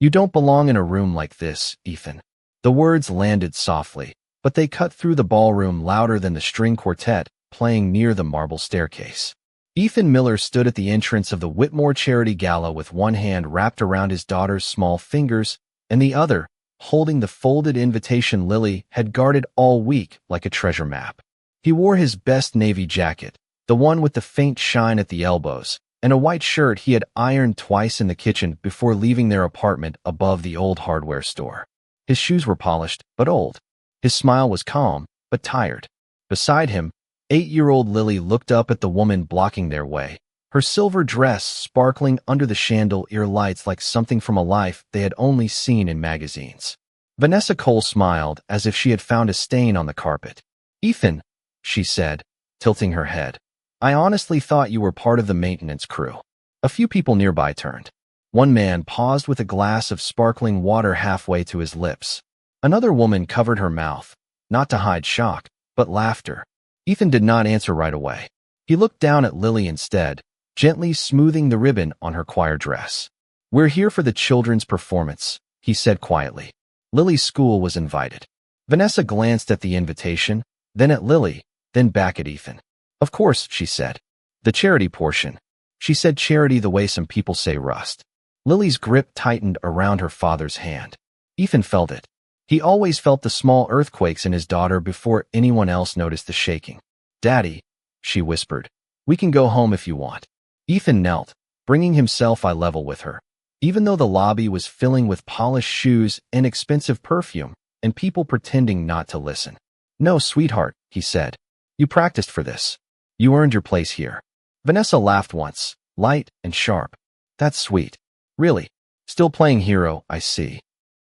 You don't belong in a room like this, Ethan. The words landed softly, but they cut through the ballroom louder than the string quartet playing near the marble staircase. Ethan Miller stood at the entrance of the Whitmore Charity Gala with one hand wrapped around his daughter's small fingers and the other holding the folded invitation Lily had guarded all week like a treasure map. He wore his best navy jacket, the one with the faint shine at the elbows, and a white shirt he had ironed twice in the kitchen before leaving their apartment above the old hardware store. His shoes were polished, but old. His smile was calm, but tired. Beside him, 8-year-old Lily looked up at the woman blocking their way, her silver dress sparkling under the chandelier lights like something from a life they had only seen in magazines. Vanessa Cole smiled as if she had found a stain on the carpet. "Ethan," she said, tilting her head, "I honestly thought you were part of the maintenance crew." A few people nearby turned. One man paused with a glass of sparkling water halfway to his lips. Another woman covered her mouth, not to hide shock, but laughter. Ethan did not answer right away. He looked down at Lily instead, gently smoothing the ribbon on her choir dress. "We're here for the children's performance," he said quietly. Lily's school was invited. Vanessa glanced at the invitation, then at Lily, then back at Ethan. "Of course," she said. "The charity portion." She said charity the way some people say rust. Lily's grip tightened around her father's hand. Ethan felt it. He always felt the small earthquakes in his daughter before anyone else noticed the shaking. "Daddy," she whispered, "we can go home if you want." Ethan knelt, bringing himself eye level with her. Even though the lobby was filling with polished shoes and expensive perfume, and people pretending not to listen. "No, sweetheart," he said. "You practiced for this. You earned your place here." Vanessa laughed once, light and sharp. "That's sweet. Really? Still playing hero, I see."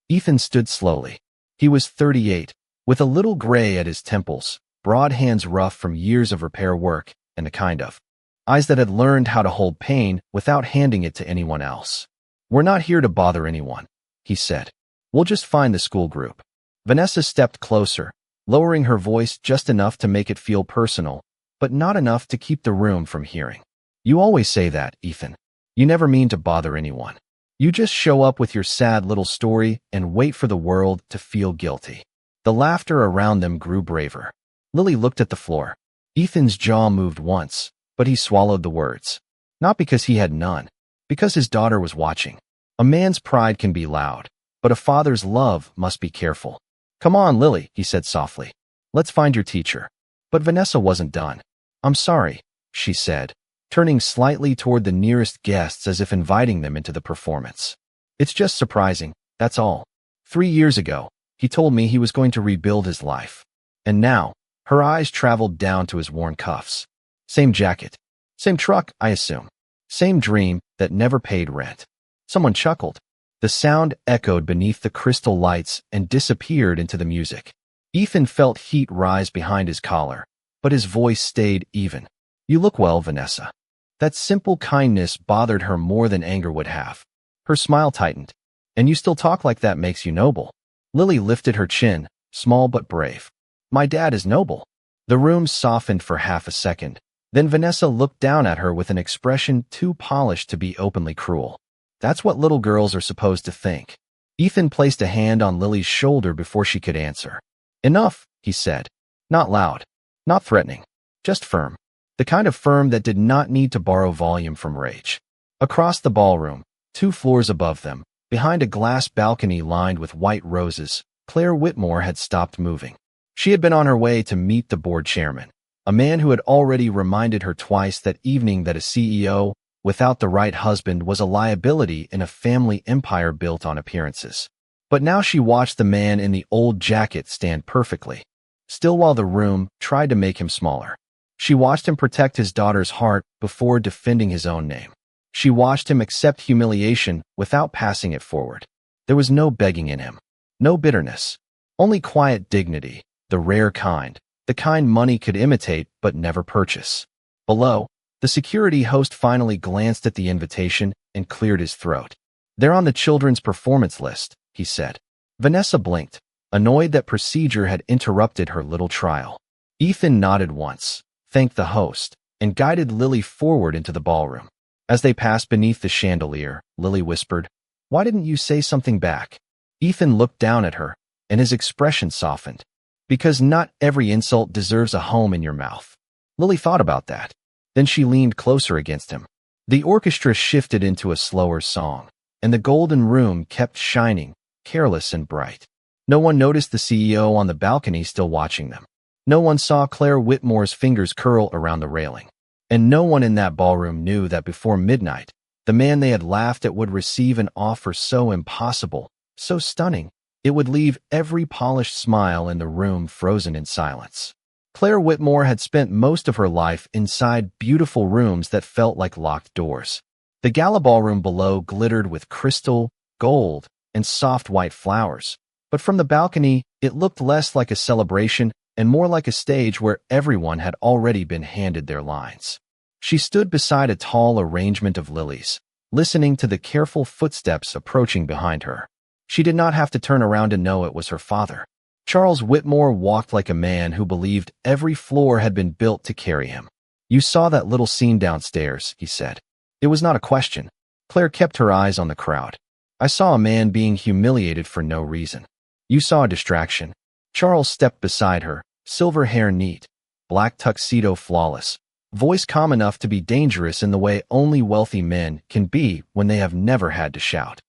Ethan stood slowly. He was 38, with a little gray at his temples, broad hands rough from years of repair work, and the kind of eyes that had learned how to hold pain without handing it to anyone else. "We're not here to bother anyone," he said. "We'll just find the school group." Vanessa stepped closer, lowering her voice just enough to make it feel personal, but not enough to keep the room from hearing. "You always say that, Ethan. You never mean to bother anyone. You just show up with your sad little story and wait for the world to feel guilty." The laughter around them grew braver. Lily looked at the floor. Ethan's jaw moved once, but he swallowed the words. Not because he had none, because his daughter was watching. A man's pride can be loud, but a father's love must be careful. "Come on, Lily," he said softly. "Let's find your teacher." But Vanessa wasn't done. "I'm sorry," she said, turning slightly toward the nearest guests as if inviting them into the performance. "It's just surprising, that's all. 3 years ago, he told me he was going to rebuild his life. And now," her eyes traveled down to his worn cuffs. "Same jacket. Same truck, I assume. Same dream that never paid rent." Someone chuckled. The sound echoed beneath the crystal lights and disappeared into the music. Ethan felt heat rise behind his collar, but his voice stayed even. "You look well, Vanessa." That simple kindness bothered her more than anger would have. Her smile tightened. "And you still talk like that makes you noble." Lily lifted her chin, small but brave. "My dad is noble." The room softened for half a second. Then Vanessa looked down at her with an expression too polished to be openly cruel. "That's what little girls are supposed to think." Ethan placed a hand on Lily's shoulder before she could answer. "Enough," he said. Not loud, not threatening, just firm. The kind of firm that did not need to borrow volume from rage. Across the ballroom, 2 floors above them, behind a glass balcony lined with white roses, Claire Whitmore had stopped moving. She had been on her way to meet the board chairman, a man who had already reminded her twice that evening that a CEO, without the right husband, was a liability in a family empire built on appearances. But now she watched the man in the old jacket stand perfectly, still while the room tried to make him smaller. She watched him protect his daughter's heart before defending his own name. She watched him accept humiliation without passing it forward. There was no begging in him, no bitterness, only quiet dignity, the rare kind, the kind money could imitate but never purchase. Below, the security host finally glanced at the invitation and cleared his throat. "They're on the children's performance list," he said. Vanessa blinked, annoyed that procedure had interrupted her little trial. Ethan nodded once, thanked the host, and guided Lily forward into the ballroom. As they passed beneath the chandelier, Lily whispered, Why didn't you say something back? Ethan looked down at her, and his expression softened. Because not every insult deserves a home in your mouth. Lily thought about that. Then she leaned closer against him. The orchestra shifted into a slower song, and the golden room kept shining, careless and bright. No one noticed the CEO on the balcony still watching them. No one saw Claire Whitmore's fingers curl around the railing. And no one in that ballroom knew that before midnight, the man they had laughed at would receive an offer so impossible, so stunning, it would leave every polished smile in the room frozen in silence. Claire Whitmore had spent most of her life inside beautiful rooms that felt like locked doors. The gala ballroom below glittered with crystal, gold, and soft white flowers. But from the balcony, it looked less like a celebration and more like a stage where everyone had already been handed their lines. She stood beside a tall arrangement of lilies, listening to the careful footsteps approaching behind her. She did not have to turn around to know it was her father. Charles Whitmore walked like a man who believed every floor had been built to carry him. "You saw that little scene downstairs," he said. It was not a question. Claire kept her eyes on the crowd. "I saw a man being humiliated for no reason. You saw a distraction." Charles stepped beside her, silver hair neat, black tuxedo flawless, voice calm enough to be dangerous in the way only wealthy men can be when they have never had to shout.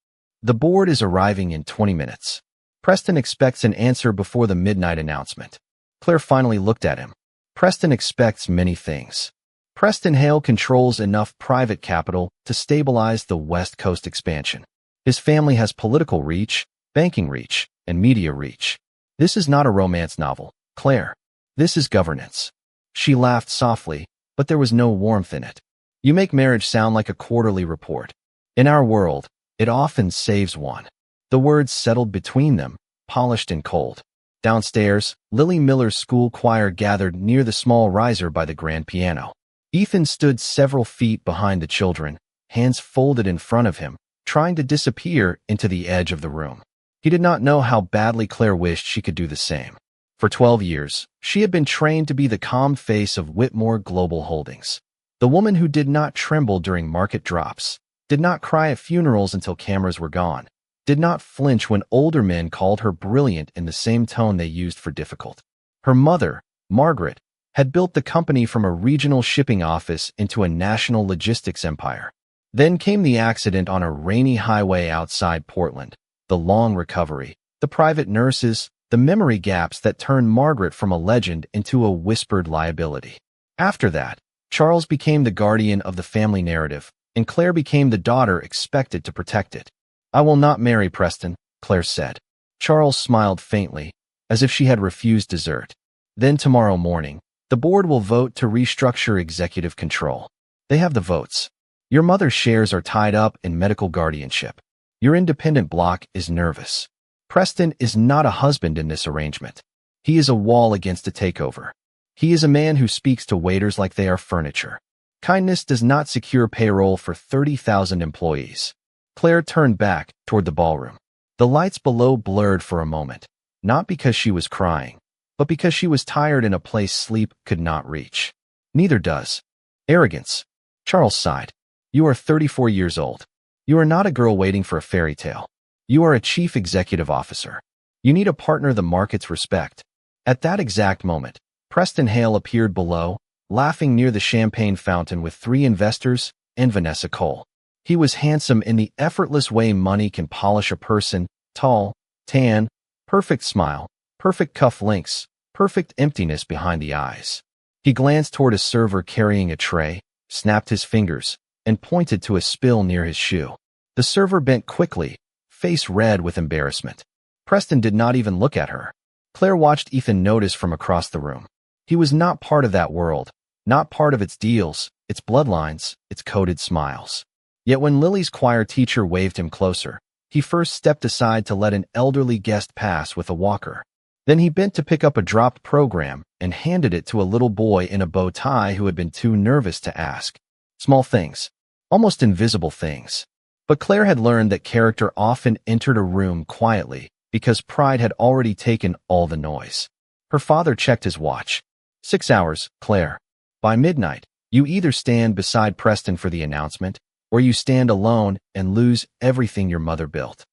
"The board is arriving in 20 minutes. Preston expects an answer before the midnight announcement." Claire finally looked at him. Preston expects many things. Preston Hale controls enough private capital to stabilize the West Coast expansion. His family has political reach, banking reach, and media reach. This is not a romance novel, Claire. This is governance. She laughed softly, but there was no warmth in it. "You make marriage sound like a quarterly report. In our world, it often saves one." The words settled between them, polished and cold. Downstairs, Lily Miller's school choir gathered near the small riser by the grand piano. Ethan stood several feet behind the children, hands folded in front of him, trying to disappear into the edge of the room. He did not know how badly Claire wished she could do the same. For 12 years, she had been trained to be the calm face of Whitmore Global Holdings. The woman who did not tremble during market drops, did not cry at funerals until cameras were gone, did not flinch when older men called her brilliant in the same tone they used for difficult. Her mother, Margaret, had built the company from a regional shipping office into a national logistics empire. Then came the accident on a rainy highway outside Portland, the long recovery, the private nurses, the memory gaps that turned Margaret from a legend into a whispered liability. After that, Charles became the guardian of the family narrative, and Claire became the daughter expected to protect it. "I will not marry Preston," Claire said. Charles smiled faintly, as if she had refused dessert. "Then tomorrow morning, the board will vote to restructure executive control. They have the votes. Your mother's shares are tied up in medical guardianship. Your independent block is nervous. Preston is not a husband in this arrangement. He is a wall against a takeover. He is a man who speaks to waiters like they are furniture. Kindness does not secure payroll for 30,000 employees." Claire turned back toward the ballroom. The lights below blurred for a moment, not because she was crying, but because she was tired in a place sleep could not reach. "Neither does arrogance." Charles sighed. "You are 34 years old. You are not a girl waiting for a fairy tale. You are a chief executive officer. You need a partner the markets respect." At that exact moment, Preston Hale appeared below, laughing near the champagne fountain with 3 investors and Vanessa Cole. He was handsome in the effortless way money can polish a person, tall, tan, perfect smile, perfect cuff links, perfect emptiness behind the eyes. He glanced toward a server carrying a tray, snapped his fingers, and pointed to a spill near his shoe. The server bent quickly, face red with embarrassment. Preston did not even look at her. Claire watched Ethan notice from across the room. He was not part of that world, not part of its deals, its bloodlines, its coded smiles. Yet when Lily's choir teacher waved him closer, he first stepped aside to let an elderly guest pass with a walker. Then he bent to pick up a dropped program and handed it to a little boy in a bow tie who had been too nervous to ask. Small things, almost invisible things. But Claire had learned that character often entered a room quietly because pride had already taken all the noise. Her father checked his watch. 6 hours, Claire. By midnight, you either stand beside Preston for the announcement, or you stand alone and lose everything your mother built."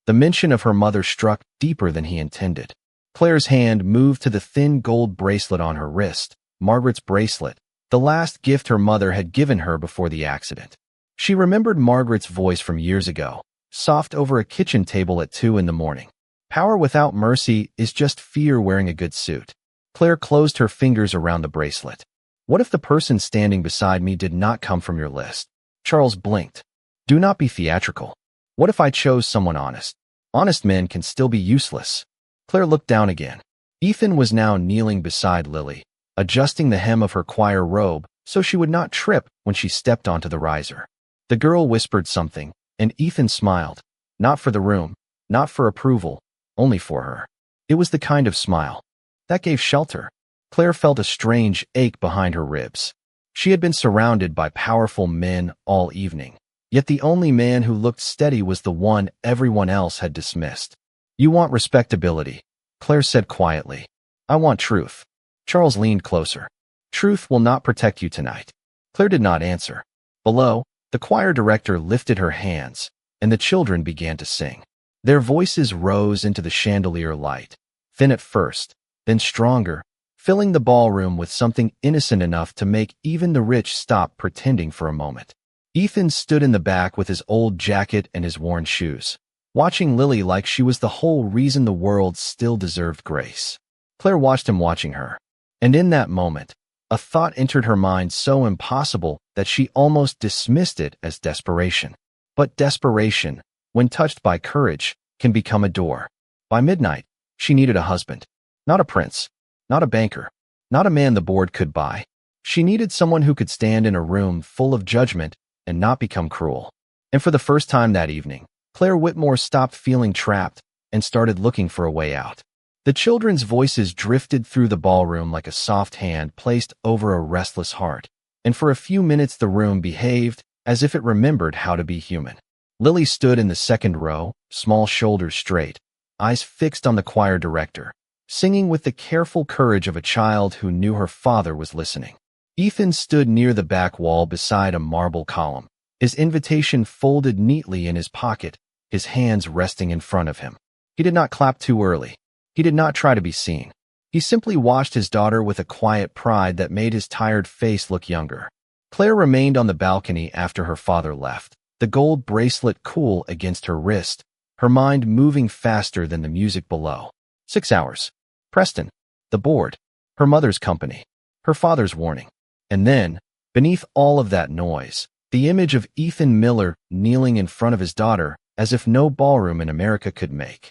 The mention of her mother struck deeper than he intended. Claire's hand moved to the thin gold bracelet on her wrist, Margaret's bracelet, the last gift her mother had given her before the accident. She remembered Margaret's voice from years ago, soft over a kitchen table at 2 a.m. "Power without mercy is just fear wearing a good suit." Claire closed her fingers around the bracelet. "What if the person standing beside me did not come from your list?" Charles blinked. "Do not be theatrical. What if I chose someone honest? Honest men can still be useless." Claire looked down again. Ethan was now kneeling beside Lily, adjusting the hem of her choir robe so she would not trip when she stepped onto the riser. The girl whispered something, and Ethan smiled. Not for the room, not for approval, only for her. It was the kind of smile that gave shelter. Claire felt a strange ache behind her ribs. She had been surrounded by powerful men all evening, yet the only man who looked steady was the one everyone else had dismissed. "You want respectability," Claire said quietly. "I want truth." Charles leaned closer. "Truth will not protect you tonight." Claire did not answer. Below, the choir director lifted her hands, and the children began to sing. Their voices rose into the chandelier light, thin at first, then stronger, filling the ballroom with something innocent enough to make even the rich stop pretending for a moment. Ethan stood in the back with his old jacket and his worn shoes, watching Lily like she was the whole reason the world still deserved grace. Claire watched him watching her, and in that moment, a thought entered her mind so impossible that she almost dismissed it as desperation. But desperation, when touched by courage, can become a door. By midnight, she needed a husband. Not a prince, not a banker, not a man the board could buy. She needed someone who could stand in a room full of judgment and not become cruel. And for the first time that evening, Claire Whitmore stopped feeling trapped and started looking for a way out. The children's voices drifted through the ballroom like a soft hand placed over a restless heart, and for a few minutes the room behaved as if it remembered how to be human. Lily stood in the second row, small shoulders straight, eyes fixed on the choir director, singing with the careful courage of a child who knew her father was listening. Ethan stood near the back wall beside a marble column, his invitation folded neatly in his pocket, his hands resting in front of him. He did not clap too early. He did not try to be seen. He simply watched his daughter with a quiet pride that made his tired face look younger. Claire remained on the balcony after her father left, the gold bracelet cool against her wrist, her mind moving faster than the music below. 6 hours. Preston. The board. Her mother's company. Her father's warning. And then, beneath all of that noise, the image of Ethan Miller kneeling in front of his daughter as if no ballroom in America could make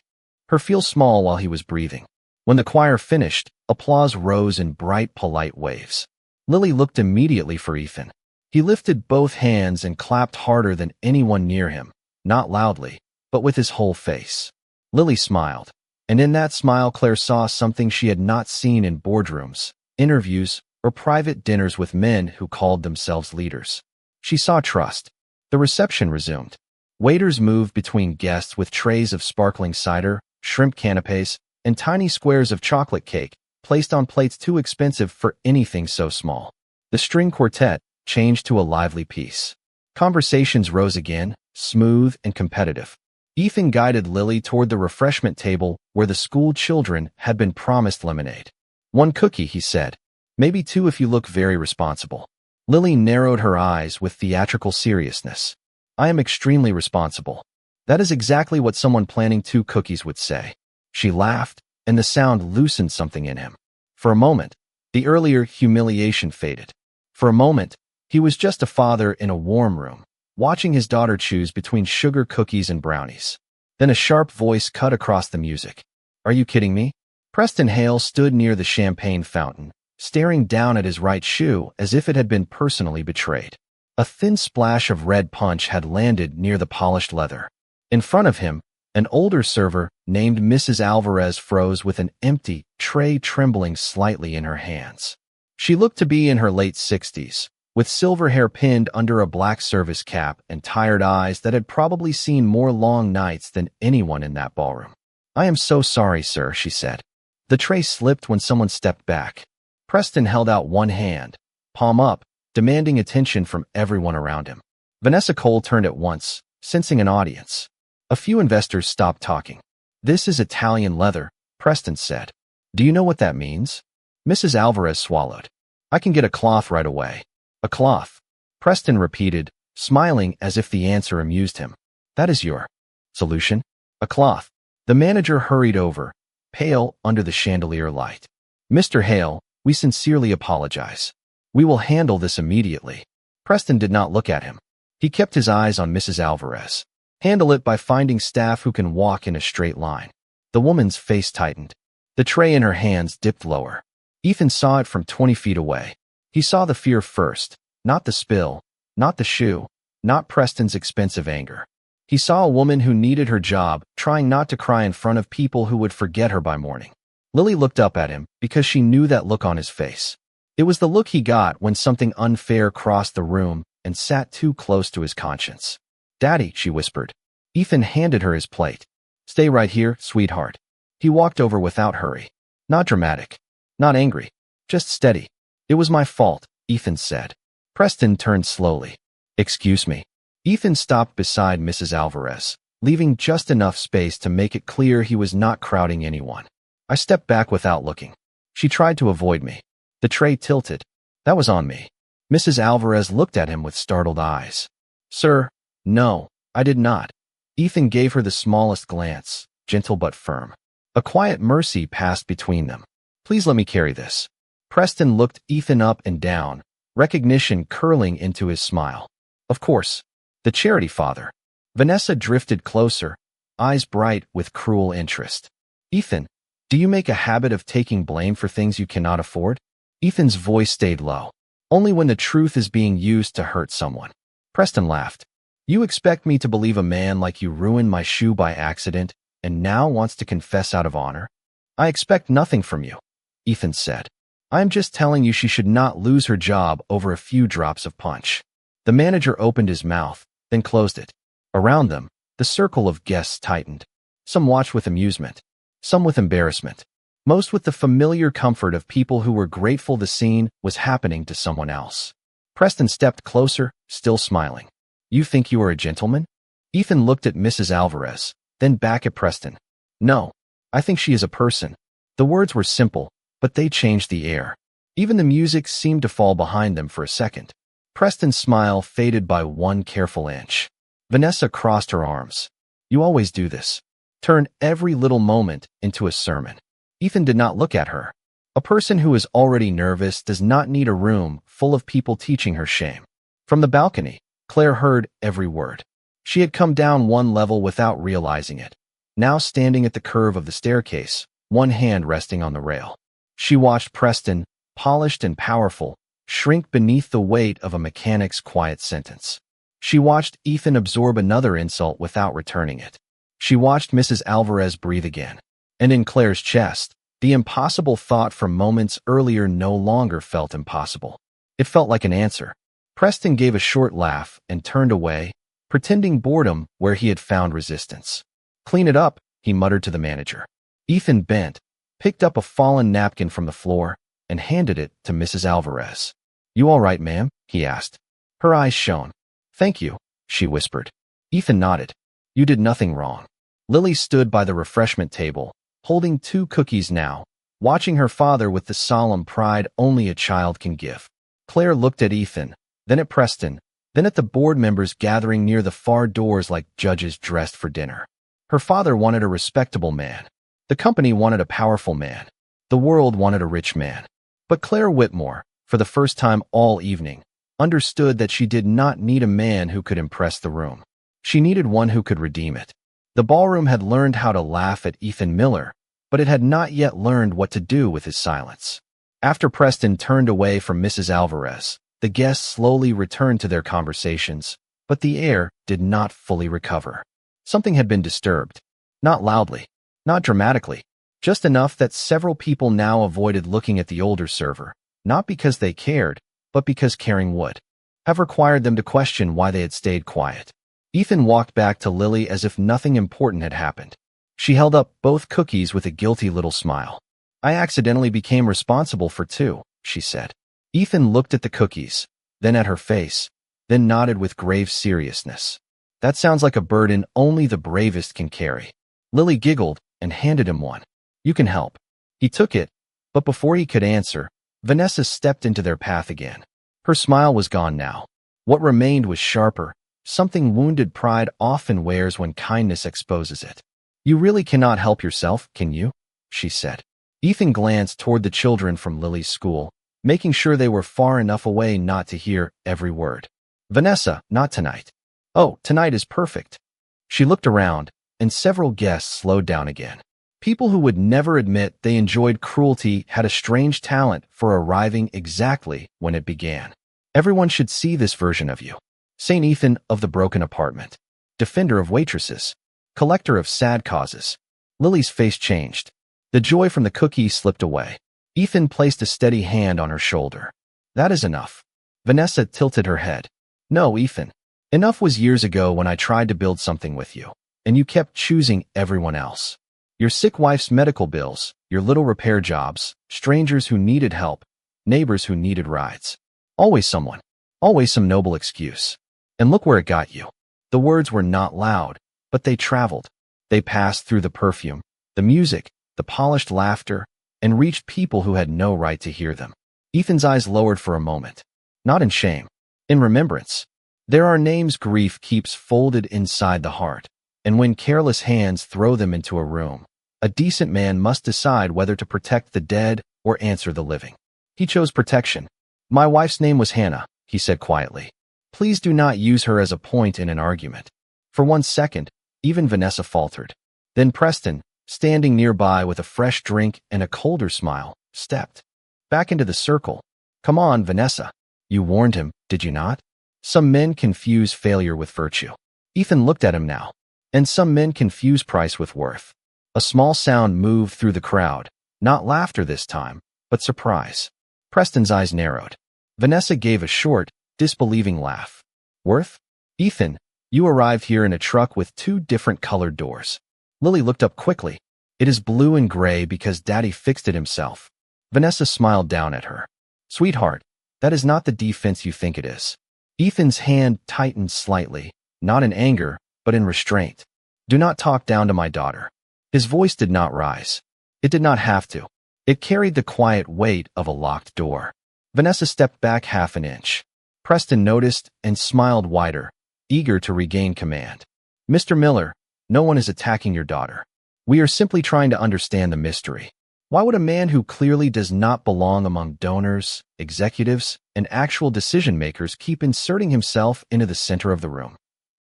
her feel small while he was breathing. When the choir finished, applause rose in bright, polite waves. Lily looked immediately for Ethan. He lifted both hands and clapped harder than anyone near him, not loudly, but with his whole face. Lily smiled, and in that smile Claire saw something she had not seen in boardrooms, interviews, or private dinners with men who called themselves leaders. She saw trust. The reception resumed. Waiters moved between guests with trays of sparkling cider, shrimp canapes, and tiny squares of chocolate cake, placed on plates too expensive for anything so small. The string quartet changed to a lively piece. Conversations rose again, smooth and competitive. Ethan guided Lily toward the refreshment table where the school children had been promised lemonade. "1 cookie," he said. "Maybe 2 if you look very responsible." Lily narrowed her eyes with theatrical seriousness. "I am extremely responsible." That is exactly what someone planning 2 cookies would say. She laughed, and the sound loosened something in him. For a moment, the earlier humiliation faded. For a moment, he was just a father in a warm room, watching his daughter choose between sugar cookies and brownies. Then a sharp voice cut across the music. "Are you kidding me?" Preston Hale stood near the champagne fountain, staring down at his right shoe as if it had been personally betrayed. A thin splash of red punch had landed near the polished leather. In front of him, an older server named Mrs. Alvarez froze with an empty tray trembling slightly in her hands. She looked to be in her late 60s, with silver hair pinned under a black service cap and tired eyes that had probably seen more long nights than anyone in that ballroom. "I am so sorry, sir," she said. The tray slipped when someone stepped back. Preston held out one hand, palm up, demanding attention from everyone around him. Vanessa Cole turned at once, sensing an audience. A few investors stopped talking. "This is Italian leather," Preston said. "Do you know what that means?" Mrs. Alvarez swallowed. "I can get a cloth right away." "A cloth," Preston repeated, smiling as if the answer amused him. "That is your solution?" "A cloth." The manager hurried over, pale under the chandelier light. "Mr. Hale, we sincerely apologize. We will handle this immediately." Preston did not look at him. He kept his eyes on Mrs. Alvarez. "Handle it by finding staff who can walk in a straight line." The woman's face tightened. The tray in her hands dipped lower. Ethan saw it from 20 feet away. He saw the fear first, not the spill, not the shoe, not Preston's expensive anger. He saw a woman who needed her job, trying not to cry in front of people who would forget her by morning. Lily looked up at him because she knew that look on his face. It was the look he got when something unfair crossed the room and sat too close to his conscience. "Daddy," she whispered. Ethan handed her his plate. "Stay right here, sweetheart." He walked over without hurry. Not dramatic. Not angry. Just steady. "It was my fault," Ethan said. Preston turned slowly. "Excuse me." Ethan stopped beside Mrs. Alvarez, leaving just enough space to make it clear he was not crowding anyone. "I stepped back without looking. She tried to avoid me. The tray tilted. That was on me." Mrs. Alvarez looked at him with startled eyes. "Sir, no, I did not." Ethan gave her the smallest glance, gentle but firm. A quiet mercy passed between them. "Please let me carry this." Preston looked Ethan up and down, recognition curling into his smile. "Of course. The charity father." Vanessa drifted closer, eyes bright with cruel interest. "Ethan, do you make a habit of taking blame for things you cannot afford?" Ethan's voice stayed low. "Only when the truth is being used to hurt someone." Preston laughed. "You expect me to believe a man like you ruined my shoe by accident and now wants to confess out of honor?" "I expect nothing from you," Ethan said. "I am just telling you she should not lose her job over a few drops of punch." The manager opened his mouth, then closed it. Around them, the circle of guests tightened. Some watched with amusement, some with embarrassment, most with the familiar comfort of people who were grateful the scene was happening to someone else. Preston stepped closer, still smiling. "You think you are a gentleman?" Ethan looked at Mrs. Alvarez, then back at Preston. "No, I think she is a person." The words were simple, but they changed the air. Even the music seemed to fall behind them for a second. Preston's smile faded by one careful inch. Vanessa crossed her arms. "You always do this. Turn every little moment into a sermon." Ethan did not look at her. A person who is already nervous does not need a room full of people teaching her shame. From the balcony, Claire heard every word. She had come down one level without realizing it, now standing at the curve of the staircase, one hand resting on the rail. She watched Preston, polished and powerful, shrink beneath the weight of a mechanic's quiet sentence. She watched Ethan absorb another insult without returning it. She watched Mrs. Alvarez breathe again. And in Claire's chest, the impossible thought from moments earlier no longer felt impossible. It felt like an answer. Preston gave a short laugh and turned away, pretending boredom where he had found resistance. "Clean it up," he muttered to the manager. Ethan bent, picked up a fallen napkin from the floor, and handed it to Mrs. Alvarez. "You all right, ma'am?" he asked. Her eyes shone. "Thank you," she whispered. Ethan nodded. "You did nothing wrong." Lily stood by the refreshment table, holding 2 cookies now, watching her father with the solemn pride only a child can give. Claire looked at Ethan, then at Preston, then at the board members gathering near the far doors like judges dressed for dinner. Her father wanted a respectable man. The company wanted a powerful man. The world wanted a rich man. But Claire Whitmore, for the first time all evening, understood that she did not need a man who could impress the room. She needed one who could redeem it. The ballroom had learned how to laugh at Ethan Miller, but it had not yet learned what to do with his silence. After Preston turned away from Mrs. Alvarez, the guests slowly returned to their conversations, but the air did not fully recover. Something had been disturbed. Not loudly, not dramatically, just enough that several people now avoided looking at the older server, not because they cared, but because caring would have required them to question why they had stayed quiet. Ethan walked back to Lily as if nothing important had happened. She held up both cookies with a guilty little smile. "I accidentally became responsible for 2, she said. Ethan looked at the cookies, then at her face, then nodded with grave seriousness. That sounds like a burden only the bravest can carry. Lily giggled and handed him one. You can help. He took it, but before he could answer, Vanessa stepped into their path again. Her smile was gone now. What remained was sharper, something wounded pride often wears when kindness exposes it. You really cannot help yourself, can you? She said. Ethan glanced toward the children from Lily's school, making sure they were far enough away not to hear every word. Vanessa, not tonight. Oh, tonight is perfect. She looked around, and several guests slowed down again. People who would never admit they enjoyed cruelty had a strange talent for arriving exactly when it began. Everyone should see this version of you. St. Ethan of the broken apartment. Defender of waitresses. Collector of sad causes. Lily's face changed. The joy from the cookie slipped away. Ethan placed a steady hand on her shoulder. That is enough. Vanessa tilted her head. No, Ethan. Enough was years ago when I tried to build something with you, and you kept choosing everyone else. Your sick wife's medical bills, your little repair jobs, strangers who needed help, neighbors who needed rides. Always someone. Always some noble excuse. And look where it got you. The words were not loud, but they traveled. They passed through the perfume, the music, the polished laughter, and reached people who had no right to hear them. Ethan's eyes lowered for a moment. Not in shame. In remembrance. There are names grief keeps folded inside the heart, and when careless hands throw them into a room, a decent man must decide whether to protect the dead or answer the living. He chose protection. My wife's name was Hannah, he said quietly. Please do not use her as a point in an argument. For 1 second, even Vanessa faltered. Then Preston, standing nearby with a fresh drink and a colder smile, stepped back into the circle. Come on, Vanessa. You warned him, did you not? Some men confuse failure with virtue. Ethan looked at him now. And some men confuse price with worth. A small sound moved through the crowd, not laughter this time, but surprise. Preston's eyes narrowed. Vanessa gave a short, disbelieving laugh. Worth? Ethan, you arrived here in a truck with 2 different colored doors. Lily looked up quickly. It is blue and gray because Daddy fixed it himself. Vanessa smiled down at her. Sweetheart, that is not the defense you think it is. Ethan's hand tightened slightly, not in anger, but in restraint. Do not talk down to my daughter. His voice did not rise. It did not have to. It carried the quiet weight of a locked door. Vanessa stepped back half an inch. Preston noticed and smiled wider, eager to regain command. Mr. Miller, no one is attacking your daughter. We are simply trying to understand the mystery. Why would a man who clearly does not belong among donors, executives, and actual decision-makers keep inserting himself into the center of the room?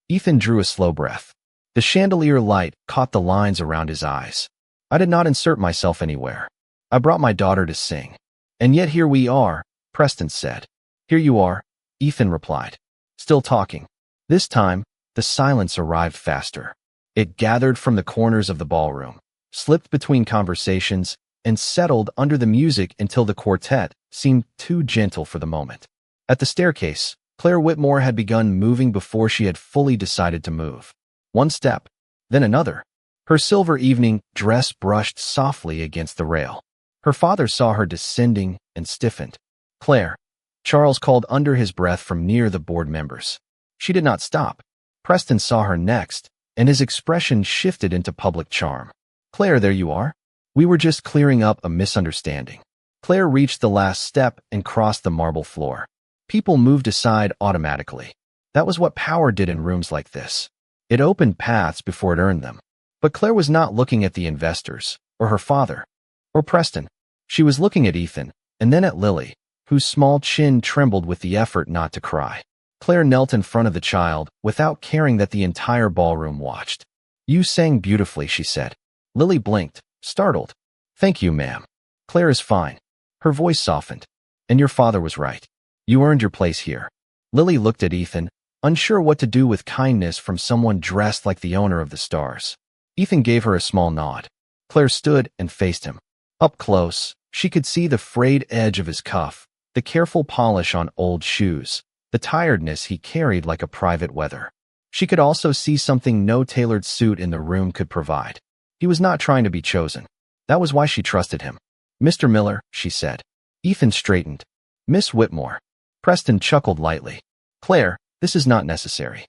Ethan drew a slow breath. The chandelier light caught the lines around his eyes. I did not insert myself anywhere. I brought my daughter to sing. And yet here we are, Preston said. Here you are, Ethan replied. Still talking. This time, the silence arrived faster. It gathered from the corners of the ballroom, slipped between conversations, and settled under the music until the quartet seemed too gentle for the moment. At the staircase, Claire Whitmore had begun moving before she had fully decided to move. 1 step, then another. Her silver evening dress brushed softly against the rail. Her father saw her descending and stiffened. Claire, Charles called under his breath from near the board members. She did not stop. Preston saw her next, and his expression shifted into public charm. Claire, there you are. We were just clearing up a misunderstanding. Claire reached the last step and crossed the marble floor. People moved aside automatically. That was what power did in rooms like this. It opened paths before it earned them. But Claire was not looking at the investors, or her father, or Preston. She was looking at Ethan, and then at Lily, whose small chin trembled with the effort not to cry. Claire knelt in front of the child, without caring that the entire ballroom watched. You sang beautifully, she said. Lily blinked, startled. Thank you, ma'am. Claire is fine. Her voice softened. And your father was right. You earned your place here. Lily looked at Ethan, unsure what to do with kindness from someone dressed like the owner of the stars. Ethan gave her a small nod. Claire stood and faced him. Up close, she could see the frayed edge of his cuff, the careful polish on old shoes, the tiredness he carried like a private weather. She could also see something no tailored suit in the room could provide. He was not trying to be chosen. That was why she trusted him. Mr. Miller, she said. Ethan straightened. Miss Whitmore. Preston chuckled lightly. Claire, this is not necessary.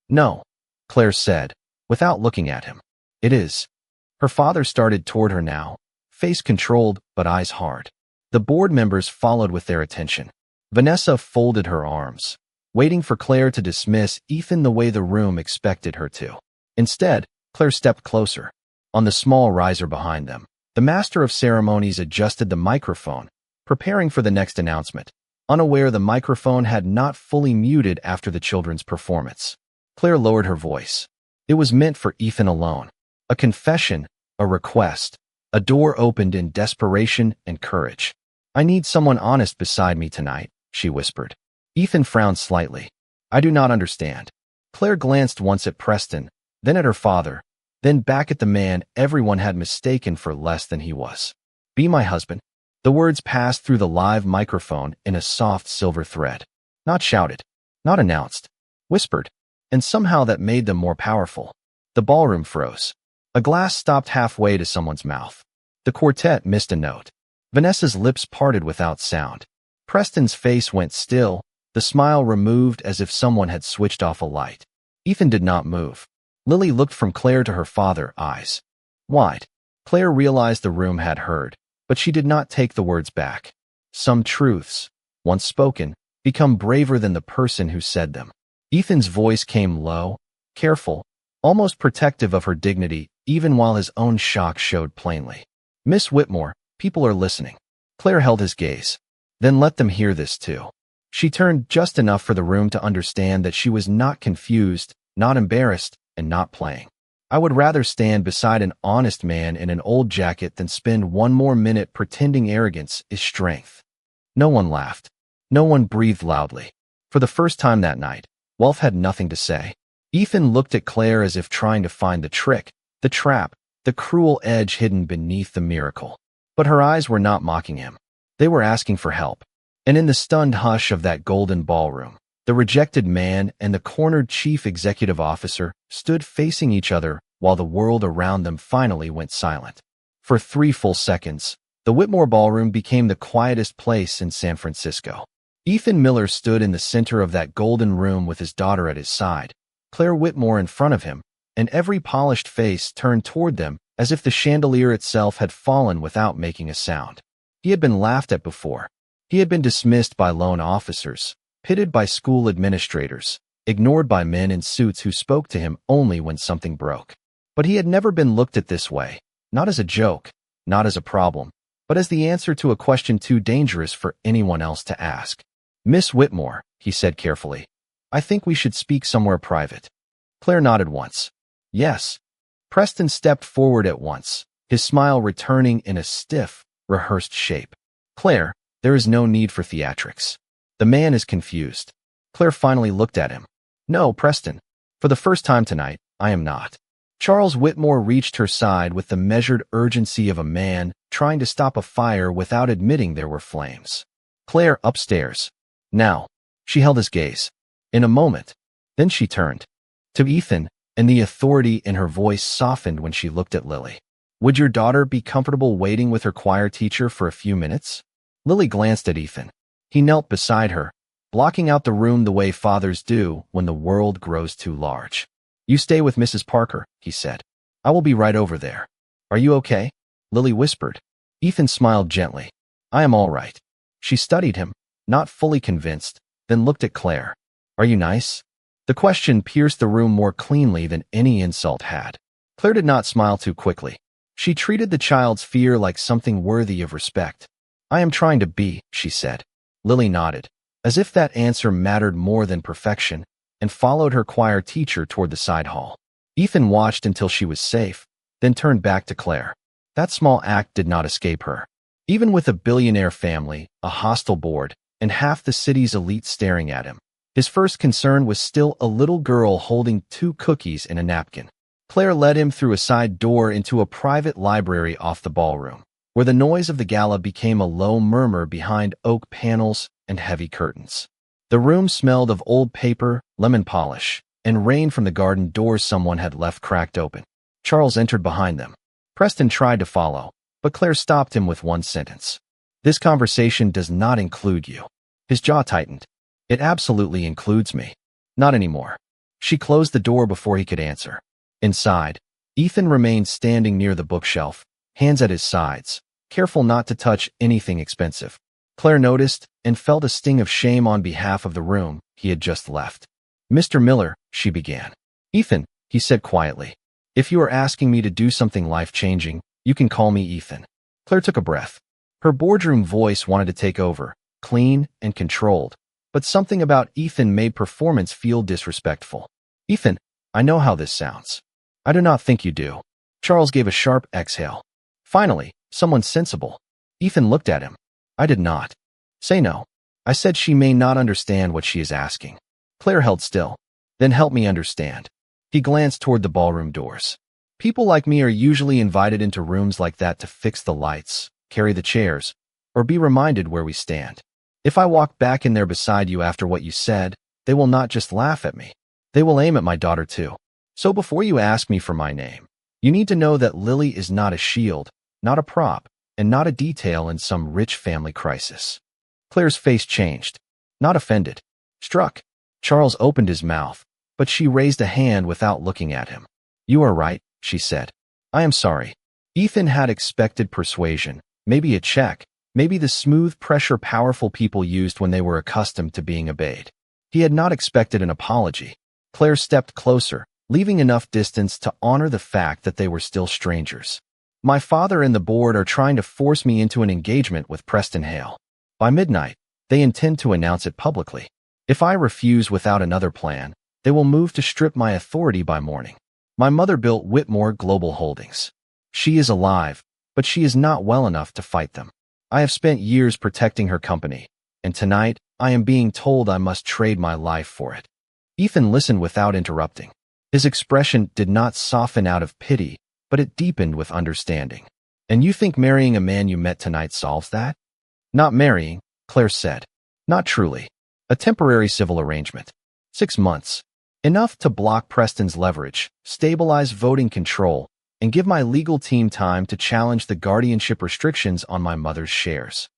No, Claire said, without looking at him. It is. Her father started toward her now, face controlled but eyes hard. The board members followed with their attention. Vanessa folded her arms, waiting for Claire to dismiss Ethan the way the room expected her to. Instead, Claire stepped closer. On the small riser behind them, the master of ceremonies adjusted the microphone, preparing for the next announcement, unaware the microphone had not fully muted after the children's performance. Claire lowered her voice. It was meant for Ethan alone. A confession, a request. A door opened in desperation and courage. I need someone honest beside me tonight, she whispered. Ethan frowned slightly. I do not understand. Claire glanced once at Preston, then at her father, then back at the man everyone had mistaken for less than he was. Be my husband. The words passed through the live microphone in a soft silver thread. Not shouted, not announced, whispered, and somehow that made them more powerful. The ballroom froze. A glass stopped halfway to someone's mouth. The quartet missed a note. Vanessa's lips parted without sound. Preston's face went still, the smile removed as if someone had switched off a light. Ethan did not move. Lily looked from Claire to her father, eyes wide. Claire realized the room had heard, but she did not take the words back. Some truths, once spoken, become braver than the person who said them. Ethan's voice came low, careful, almost protective of her dignity, even while his own shock showed plainly. Miss Whitmore, people are listening. Claire held his gaze. Then let them hear this too. She turned just enough for the room to understand that she was not confused, not embarrassed, and not playing. I would rather stand beside an honest man in an old jacket than spend one more minute pretending arrogance is strength. No one laughed. No one breathed loudly. For the first time that night, Wolf had nothing to say. Ethan looked at Claire as if trying to find the trick, the trap, the cruel edge hidden beneath the miracle. But her eyes were not mocking him. They were asking for help. And in the stunned hush of that golden ballroom, the rejected man and the cornered chief executive officer stood facing each other while the world around them finally went silent. For 3 full seconds, the Whitmore Ballroom became the quietest place in San Francisco. Ethan Miller stood in the center of that golden room with his daughter at his side, Claire Whitmore in front of him, and every polished face turned toward them as if the chandelier itself had fallen without making a sound. He had been laughed at before. He had been dismissed by loan officers, pitted by school administrators, ignored by men in suits who spoke to him only when something broke. But he had never been looked at this way, not as a joke, not as a problem, but as the answer to a question too dangerous for anyone else to ask. Miss Whitmore, he said carefully, I think we should speak somewhere private. Claire nodded once. Yes. Preston stepped forward at once, his smile returning in a stiff, rehearsed shape. Claire, there is no need for theatrics. The man is confused. Claire finally looked at him. No, Preston. For the first time tonight, I am not. Charles Whitmore reached her side with the measured urgency of a man trying to stop a fire without admitting there were flames. Claire, upstairs. Now. She held his gaze. In a moment. Then she turned to Ethan, and the authority in her voice softened when she looked at Lily. Would your daughter be comfortable waiting with her choir teacher for a few minutes? Lily glanced at Ethan. He knelt beside her, blocking out the room the way fathers do when the world grows too large. You stay with Mrs. Parker, he said. I will be right over there. Are you okay? Lily whispered. Ethan smiled gently. I am all right. She studied him, not fully convinced, then looked at Claire. Are you nice? The question pierced the room more cleanly than any insult had. Claire did not smile too quickly. She treated the child's fear like something worthy of respect. I am trying to be, she said. Lily nodded, as if that answer mattered more than perfection, and followed her choir teacher toward the side hall. Ethan watched until she was safe, then turned back to Claire. That small act did not escape her. Even with a billionaire family, a hostile board, and half the city's elite staring at him, his first concern was still a little girl holding 2 cookies in a napkin. Claire led him through a side door into a private library off the ballroom, where the noise of the gala became a low murmur behind oak panels and heavy curtains. The room smelled of old paper, lemon polish, and rain from the garden doors someone had left cracked open. Charles entered behind them. Preston tried to follow, but Claire stopped him with one sentence. This conversation does not include you. His jaw tightened. It absolutely includes me. Not anymore. She closed the door before he could answer. Inside, Ethan remained standing near the bookshelf, hands at his sides, careful not to touch anything expensive. Claire noticed and felt a sting of shame on behalf of the room he had just left. "Mr. Miller," she began. "Ethan," he said quietly. "If you are asking me to do something life-changing, you can call me Ethan." Claire took a breath. Her boardroom voice wanted to take over, clean and controlled, but something about Ethan made performance feel disrespectful. "Ethan, I know how this sounds." "I do not think you do." Charles gave a sharp exhale. "Finally, someone sensible." Ethan looked at him. "I did not say no. I said she may not understand what she is asking." Claire held still. "Then help me understand." He glanced toward the ballroom doors. "People like me are usually invited into rooms like that to fix the lights, carry the chairs, or be reminded where we stand. If I walk back in there beside you after what you said, they will not just laugh at me. They will aim at my daughter too. So before you ask me for my name, you need to know that Lily is not a shield, not a prop, and not a detail in some rich family crisis." Claire's face changed. Not offended. Struck. Charles opened his mouth, but she raised a hand without looking at him. "You are right," she said. "I am sorry." Ethan had expected persuasion, maybe a check, maybe the smooth pressure powerful people used when they were accustomed to being obeyed. He had not expected an apology. Claire stepped closer, leaving enough distance to honor the fact that they were still strangers. "My father and the board are trying to force me into an engagement with Preston Hale. By midnight, they intend to announce it publicly. If I refuse without another plan, they will move to strip my authority by morning. My mother built Whitmore Global Holdings. She is alive, but she is not well enough to fight them. I have spent years protecting her company, and tonight I am being told I must trade my life for it." Ethan listened without interrupting. His expression did not soften out of pity, but it deepened with understanding. "And you think marrying a man you met tonight solves that?" "Not marrying," Claire said. "Not truly. A temporary civil arrangement. 6 months. Enough to block Preston's leverage, stabilize voting control, and give my legal team time to challenge the guardianship restrictions on my mother's shares."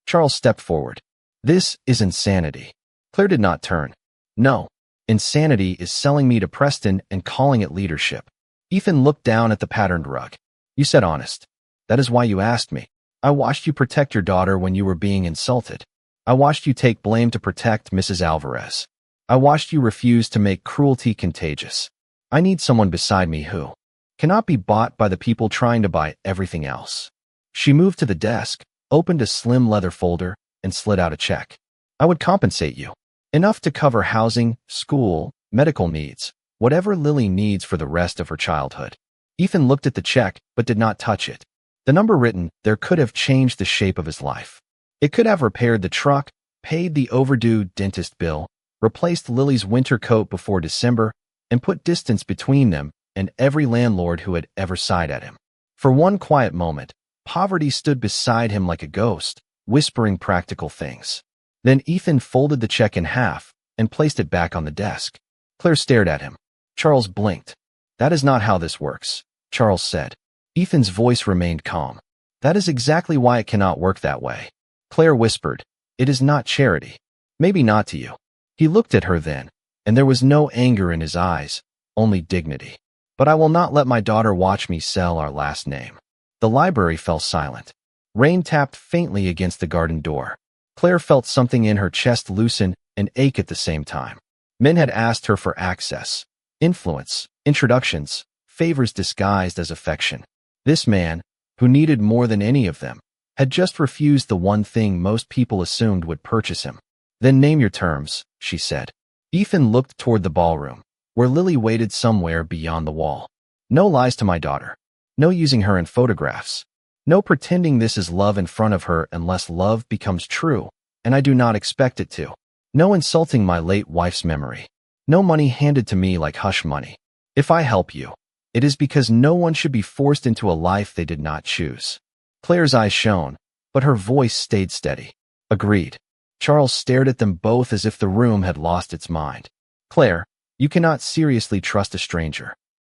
Charles stepped forward. "This is insanity." Claire did not turn. "No. Insanity is selling me to Preston and calling it leadership." Ethan looked down at the patterned rug. "You said honest. That is why you asked me. I watched you protect your daughter when you were being insulted. I watched you take blame to protect Mrs. Alvarez. I watched you refuse to make cruelty contagious. I need someone beside me who cannot be bought by the people trying to buy everything else." She moved to the desk, opened a slim leather folder, and slid out a check. "I would compensate you. Enough to cover housing, school, medical needs, whatever Lily needs for the rest of her childhood." Ethan looked at the check, but did not touch it. The number written there could have changed the shape of his life. It could have repaired the truck, paid the overdue dentist bill, replaced Lily's winter coat before December, and put distance between them and every landlord who had ever sighed at him. For one quiet moment, poverty stood beside him like a ghost, whispering practical things. Then Ethan folded the check in half and placed it back on the desk. Claire stared at him. Charles blinked. "That is not how this works," Charles said. Ethan's voice remained calm. "That is exactly why it cannot work that way." Claire whispered, "It is not charity. Maybe not to you." He looked at her then, and there was no anger in his eyes, only dignity. "But I will not let my daughter watch me sell our last name." The library fell silent. Rain tapped faintly against the garden door. Claire felt something in her chest loosen and ache at the same time. Men had asked her for access, influence, introductions, favors disguised as affection. This man, who needed more than any of them, had just refused the one thing most people assumed would purchase him. "Then name your terms," she said. Ethan looked toward the ballroom, where Lily waited somewhere beyond the wall. "No lies to my daughter. No using her in photographs. No pretending this is love in front of her unless love becomes true, and I do not expect it to. No insulting my late wife's memory. No money handed to me like hush money. If I help you, it is because no one should be forced into a life they did not choose." Claire's eyes shone, but her voice stayed steady. "Agreed." Charles stared at them both as if the room had lost its mind. "Claire, you cannot seriously trust a stranger."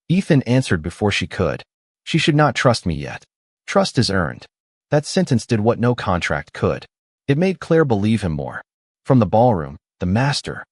Ethan answered before she could. "She should not trust me yet. Trust is earned." That sentence did what no contract could. It made Claire believe him more. From the ballroom, the master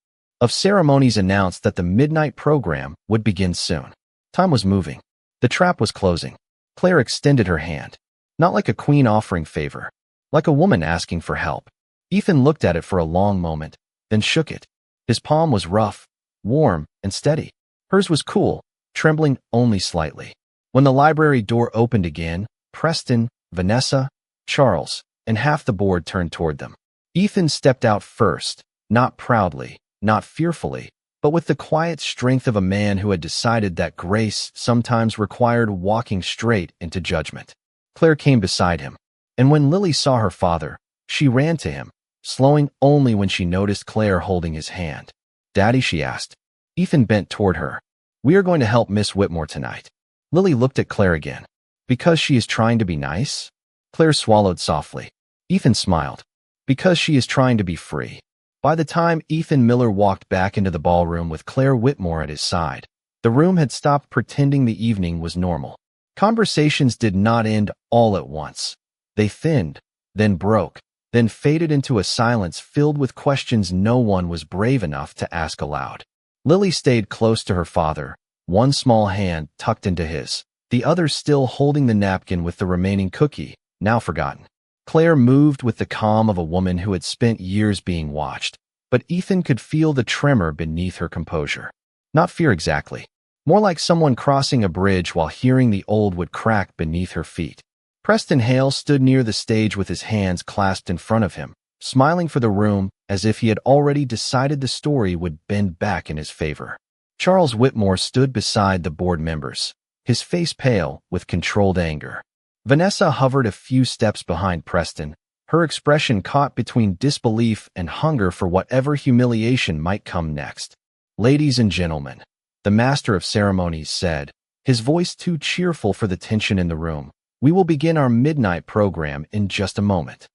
of ceremonies, announced that the midnight program would begin soon. Time was moving. The trap was closing. Claire extended her hand, not like a queen offering favor, like a woman asking for help. Ethan looked at it for a long moment, then shook it. His palm was rough, warm, and steady. Hers was cool, trembling only slightly. When the library door opened again, Preston, Vanessa, Charles, and half the board turned toward them. Ethan stepped out first, not proudly, not fearfully, but with the quiet strength of a man who had decided that grace sometimes required walking straight into judgment. Claire came beside him, and when Lily saw her father, she ran to him, slowing only when she noticed Claire holding his hand. "Daddy," she asked. Ethan bent toward her. "We are going to help Miss Whitmore tonight." Lily looked at Claire again. "Because she is trying to be nice?" Claire swallowed softly. Ethan smiled. "Because she is trying to be free." By the time Ethan Miller walked back into the ballroom with Claire Whitmore at his side, the room had stopped pretending the evening was normal. Conversations did not end all at once. They thinned, then broke, then faded into a silence filled with questions no one was brave enough to ask aloud. Lily stayed close to her father, one small hand tucked into his, the other still holding the napkin with the remaining cookie, now forgotten. Claire moved with the calm of a woman who had spent years being watched, but Ethan could feel the tremor beneath her composure. Not fear exactly, more like someone crossing a bridge while hearing the old wood crack beneath her feet. Preston Hale stood near the stage with his hands clasped in front of him, smiling for the room as if he had already decided the story would bend back in his favor. Charles Whitmore stood beside the board members, his face pale with controlled anger. Vanessa hovered a few steps behind Preston, her expression caught between disbelief and hunger for whatever humiliation might come next. "Ladies and gentlemen," the master of ceremonies said, his voice too cheerful for the tension in the room, "we will begin our midnight program in just a moment."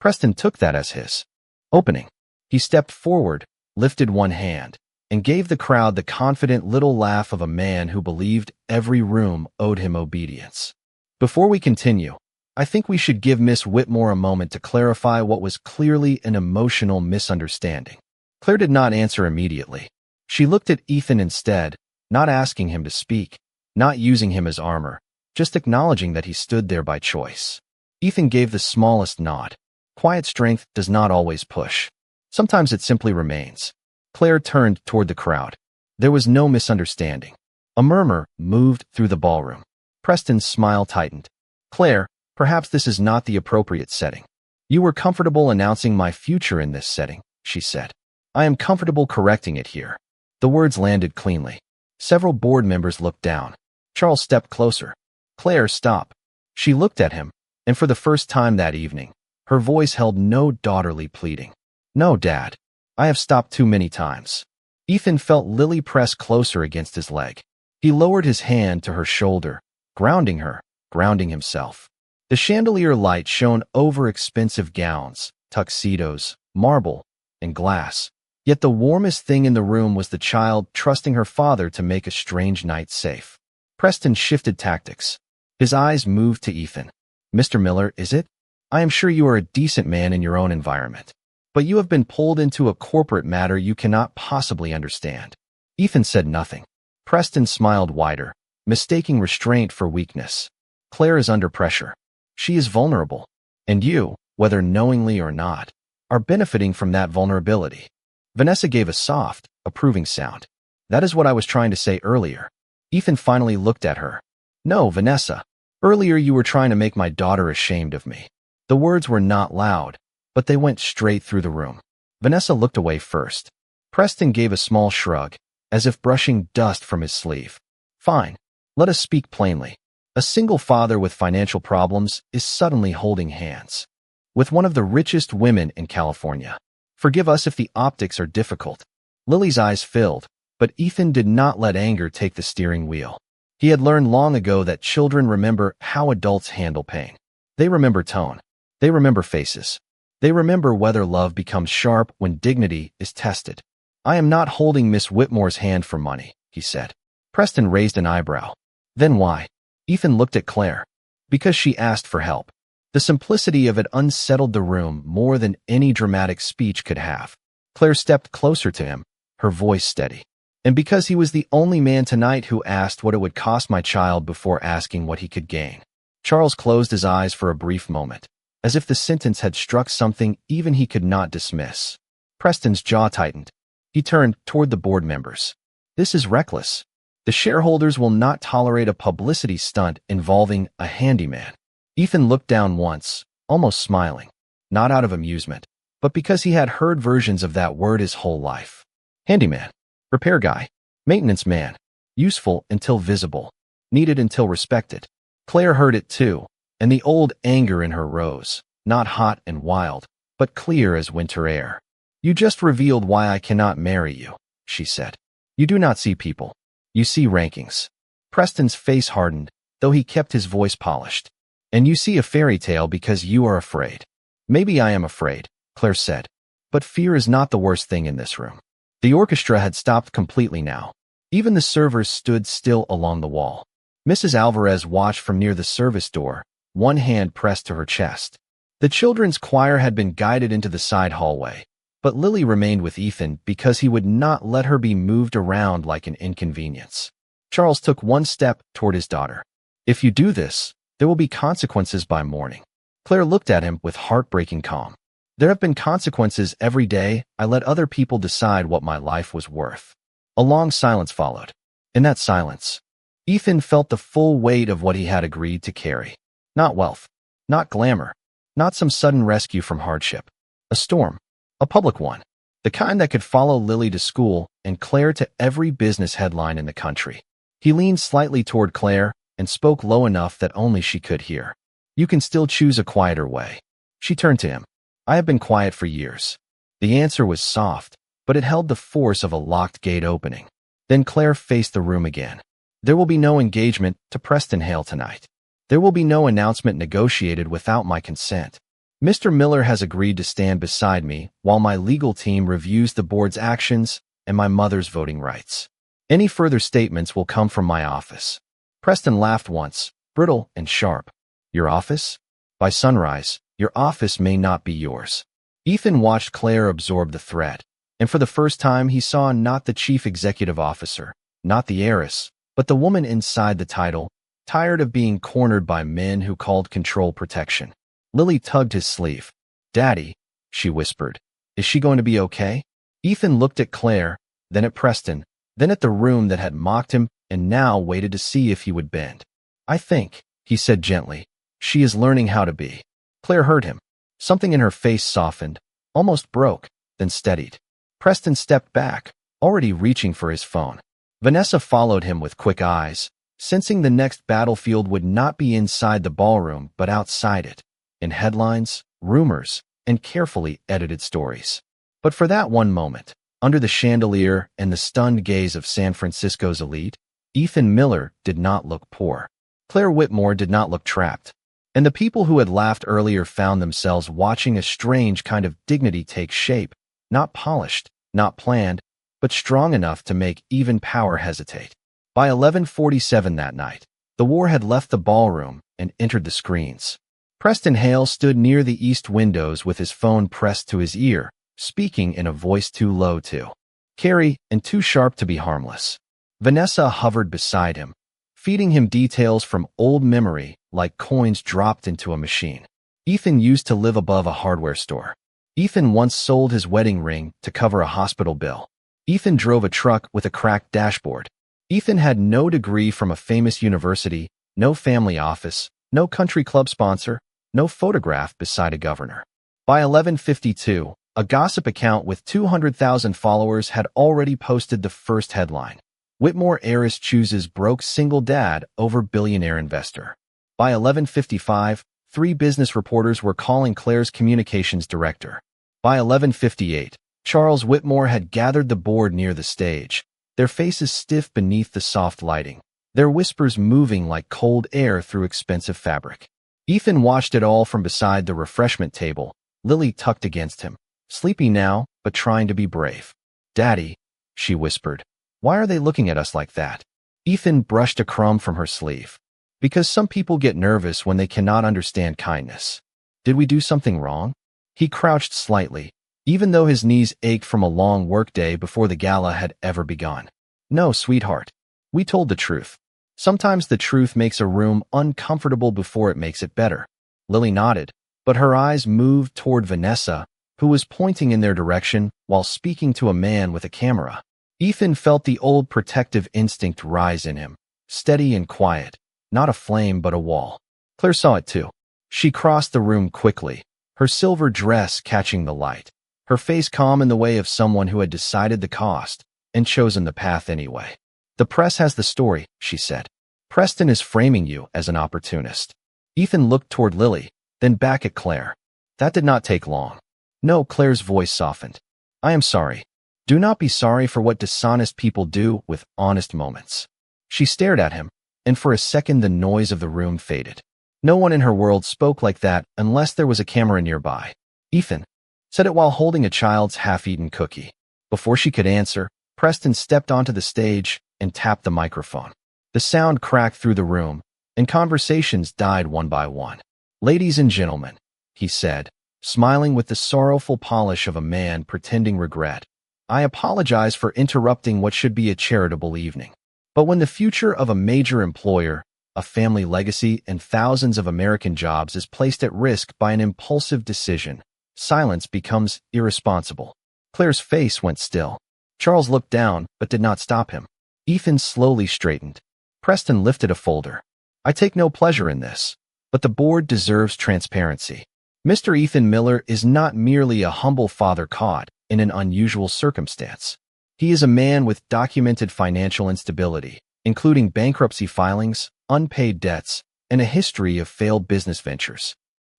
Preston took that as his opening. He stepped forward, lifted one hand, and gave the crowd the confident little laugh of a man who believed every room owed him obedience. "Before we continue, I think we should give Miss Whitmore a moment to clarify what was clearly an emotional misunderstanding." Claire did not answer immediately. She looked at Ethan instead, not asking him to speak, not using him as armor, just acknowledging that he stood there by choice. Ethan gave the smallest nod. Quiet strength does not always push. Sometimes it simply remains. Claire turned toward the crowd. There was no misunderstanding. A murmur moved through the ballroom. Preston's smile tightened. "Claire, perhaps this is not the appropriate setting. You were comfortable announcing my future in this setting," she said. "I am comfortable correcting it here." The words landed cleanly. Several board members looked down. Charles stepped closer. "Claire, stop." She looked at him, and for the first time that evening, her voice held no daughterly pleading. "No, Dad. I have stopped too many times." Ethan felt Lily press closer against his leg. He lowered his hand to her shoulder, grounding her, grounding himself. The chandelier light shone over expensive gowns, tuxedos, marble, and glass. Yet the warmest thing in the room was the child trusting her father to make a strange night safe. Preston shifted tactics. His eyes moved to Ethan. "Mr. Miller, is it? I am sure you are a decent man in your own environment, but you have been pulled into a corporate matter you cannot possibly understand." Ethan said nothing. Preston smiled wider, mistaking restraint for weakness. "Claire is under pressure. She is vulnerable. And you, whether knowingly or not, are benefiting from that vulnerability." Vanessa gave a soft, approving sound. "That is what I was trying to say earlier." Ethan finally looked at her. "No, Vanessa. Earlier you were trying to make my daughter ashamed of me." The words were not loud, but they went straight through the room. Vanessa looked away first. Preston gave a small shrug, as if brushing dust from his sleeve. "Fine. Let us speak plainly. A single father with financial problems is suddenly holding hands with one of the richest women in California. Forgive us if the optics are difficult." Lily's eyes filled, but Ethan did not let anger take the steering wheel. He had learned long ago that children remember how adults handle pain. They remember tone. They remember faces. They remember whether love becomes sharp when dignity is tested. "I am not holding Miss Whitmore's hand for money," he said. Preston raised an eyebrow. "Then why?" Ethan looked at Claire. "Because she asked for help." The simplicity of it unsettled the room more than any dramatic speech could have. Claire stepped closer to him, her voice steady. And because he was the only man tonight who asked what it would cost my child before asking what he could gain. Charles closed his eyes for a brief moment, as if the sentence had struck something even he could not dismiss. Preston's jaw tightened. He turned toward the board members. This is reckless. The shareholders will not tolerate a publicity stunt involving a handyman. Ethan looked down once, almost smiling, not out of amusement, but because he had heard versions of that word his whole life. Handyman, repair guy, maintenance man, useful until visible, needed until respected. Claire heard it too, and the old anger in her rose, not hot and wild, but clear as winter air. You just revealed why I cannot marry you, she said. You do not see people. You see rankings. Preston's face hardened, though he kept his voice polished. And you see a fairy tale because you are afraid. Maybe I am afraid, Claire said. But fear is not the worst thing in this room. The orchestra had stopped completely now. Even the servers stood still along the wall. Mrs. Alvarez watched from near the service door, one hand pressed to her chest. The children's choir had been guided into the side hallway, but Lily remained with Ethan because he would not let her be moved around like an inconvenience. Charles took one step toward his daughter. If you do this, there will be consequences by morning. Claire looked at him with heartbreaking calm. There have been consequences every day I let other people decide what my life was worth. A long silence followed. In that silence, Ethan felt the full weight of what he had agreed to carry. Not wealth, not glamour, not some sudden rescue from hardship. A storm, a public one, the kind that could follow Lily to school and Claire to every business headline in the country. He leaned slightly toward Claire and spoke low enough that only she could hear. You can still choose a quieter way. She turned to him. I have been quiet for years. The answer was soft, but it held the force of a locked gate opening. Then Claire faced the room again. There will be no engagement to Preston Hale tonight. There will be no announcement negotiated without my consent. Mr. Miller has agreed to stand beside me while my legal team reviews the board's actions and my mother's voting rights. Any further statements will come from my office. Preston laughed once, brittle and sharp. Your office? By sunrise, your office may not be yours. Ethan watched Claire absorb the threat, and for the first time he saw not the chief executive officer, not the heiress, but the woman inside the title, tired of being cornered by men who called control protection. Lily tugged his sleeve. Daddy, she whispered. Is she going to be okay? Ethan looked at Claire, then at Preston, then at the room that had mocked him and now waited to see if he would bend. I think, he said gently, she is learning how to be. Claire heard him. Something in her face softened, almost broke, then steadied. Preston stepped back, already reaching for his phone. Vanessa followed him with quick eyes, sensing the next battlefield would not be inside the ballroom but outside it, in headlines, rumors, and carefully edited stories. But for that one moment, under the chandelier and the stunned gaze of San Francisco's elite, Ethan Miller did not look poor. Claire Whitmore did not look trapped. And the people who had laughed earlier found themselves watching a strange kind of dignity take shape, not polished, not planned, but strong enough to make even power hesitate. By 11:47 that night, the war had left the ballroom and entered the screens. Preston Hale stood near the east windows with his phone pressed to his ear, speaking in a voice too low to carry and too sharp to be harmless. Vanessa hovered beside him, feeding him details from old memory like coins dropped into a machine. Ethan used to live above a hardware store. Ethan once sold his wedding ring to cover a hospital bill. Ethan drove a truck with a cracked dashboard. Ethan had no degree from a famous university, no family office, no country club sponsor, no photograph beside a governor. By 11:52, a gossip account with 200,000 followers had already posted the first headline. Whitmore heiress chooses broke single dad over billionaire investor. By 11:55, 3 business reporters were calling Claire's communications director. By 11:58, Charles Whitmore had gathered the board near the stage, their faces stiff beneath the soft lighting, their whispers moving like cold air through expensive fabric. Ethan watched it all from beside the refreshment table, Lily tucked against him, sleepy now, but trying to be brave. Daddy, she whispered, why are they looking at us like that? Ethan brushed a crumb from her sleeve. Because some people get nervous when they cannot understand kindness. Did we do something wrong? He crouched slightly, even though his knees ached from a long workday before the gala had ever begun. No, sweetheart. We told the truth. Sometimes the truth makes a room uncomfortable before it makes it better. Lily nodded, but her eyes moved toward Vanessa, who was pointing in their direction while speaking to a man with a camera. Ethan felt the old protective instinct rise in him, steady and quiet, not a flame but a wall. Claire saw it too. She crossed the room quickly, her silver dress catching the light, her face calm in the way of someone who had decided the cost and chosen the path anyway. The press has the story, she said. Preston is framing you as an opportunist. Ethan looked toward Lily, then back at Claire. That did not take long. No, Claire's voice softened. I am sorry. Do not be sorry for what dishonest people do with honest moments. She stared at him, and for a second the noise of the room faded. No one in her world spoke like that unless there was a camera nearby. Ethan said it while holding a child's half-eaten cookie. Before she could answer, Preston stepped onto the stage and tapped the microphone. The sound cracked through the room, and conversations died one by one. Ladies and gentlemen, he said, smiling with the sorrowful polish of a man pretending regret. I apologize for interrupting what should be a charitable evening. But when the future of a major employer, a family legacy, and thousands of American jobs is placed at risk by an impulsive decision, silence becomes irresponsible. Claire's face went still. Charles looked down, but did not stop him. Ethan slowly straightened. Preston lifted a folder. I take no pleasure in this, but the board deserves transparency. Mr. Ethan Miller is not merely a humble father caught in an unusual circumstance. He is a man with documented financial instability, including bankruptcy filings, unpaid debts, and a history of failed business ventures.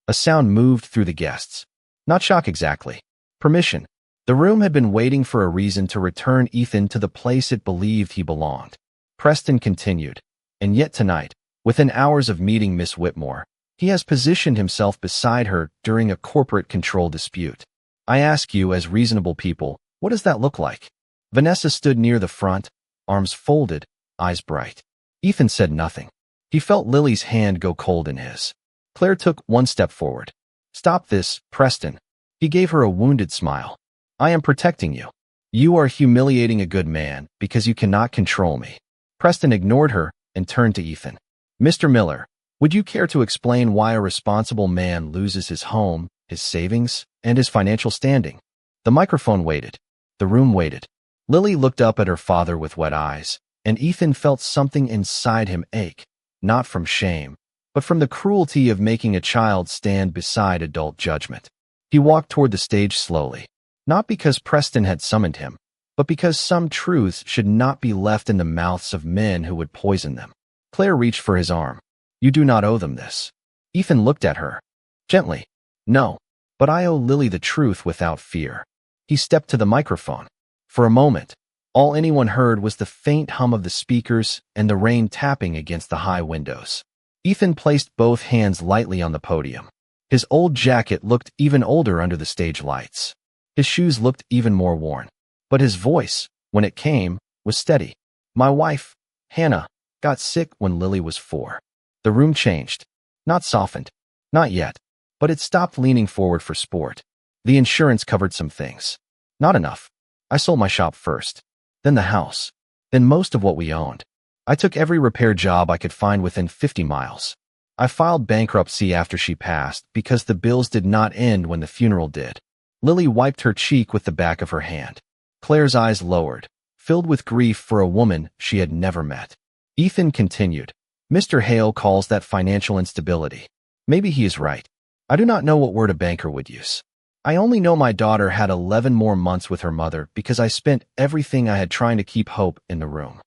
A sound moved through the guests. Not shock exactly. Permission. The room had been waiting for a reason to return Ethan to the place it believed he belonged. Preston continued. And yet tonight, within hours of meeting Miss Whitmore, he has positioned himself beside her during a corporate control dispute. I ask you, as reasonable people, what does that look like? Vanessa stood near the front, arms folded, eyes bright. Ethan said nothing. He felt Lily's hand go cold in his. Claire took one step forward. Stop this, Preston. He gave her a wounded smile. I am protecting you. You are humiliating a good man because you cannot control me. Preston ignored her and turned to Ethan. Mr. Miller, would you care to explain why a responsible man loses his home, his savings, and his financial standing? The microphone waited. The room waited. Lily looked up at her father with wet eyes, and Ethan felt something inside him ache, not from shame, but from the cruelty of making a child stand beside adult judgment. He walked toward the stage slowly, not because Preston had summoned him, but because some truths should not be left in the mouths of men who would poison them. Claire reached for his arm. You do not owe them this. Ethan looked at her. Gently. No, but I owe Lily the truth without fear. He stepped to the microphone. For a moment, all anyone heard was the faint hum of the speakers and the rain tapping against the high windows. Ethan placed both hands lightly on the podium. His old jacket looked even older under the stage lights. His shoes looked even more worn. But his voice, when it came, was steady. My wife, Hannah, got sick when Lily was 4. The room changed. Not softened. Not yet. But it stopped leaning forward for sport. The insurance covered some things. Not enough. I sold my shop first. Then the house. Then most of what we owned. I took every repair job I could find within 50 miles. I filed bankruptcy after she passed because the bills did not end when the funeral did. Lily wiped her cheek with the back of her hand. Claire's eyes lowered, filled with grief for a woman she had never met. Ethan continued. Mr. Hale calls that financial instability. Maybe he is right. I do not know what word a banker would use. I only know my daughter had 11 more months with her mother because I spent everything I had trying to keep hope in the room.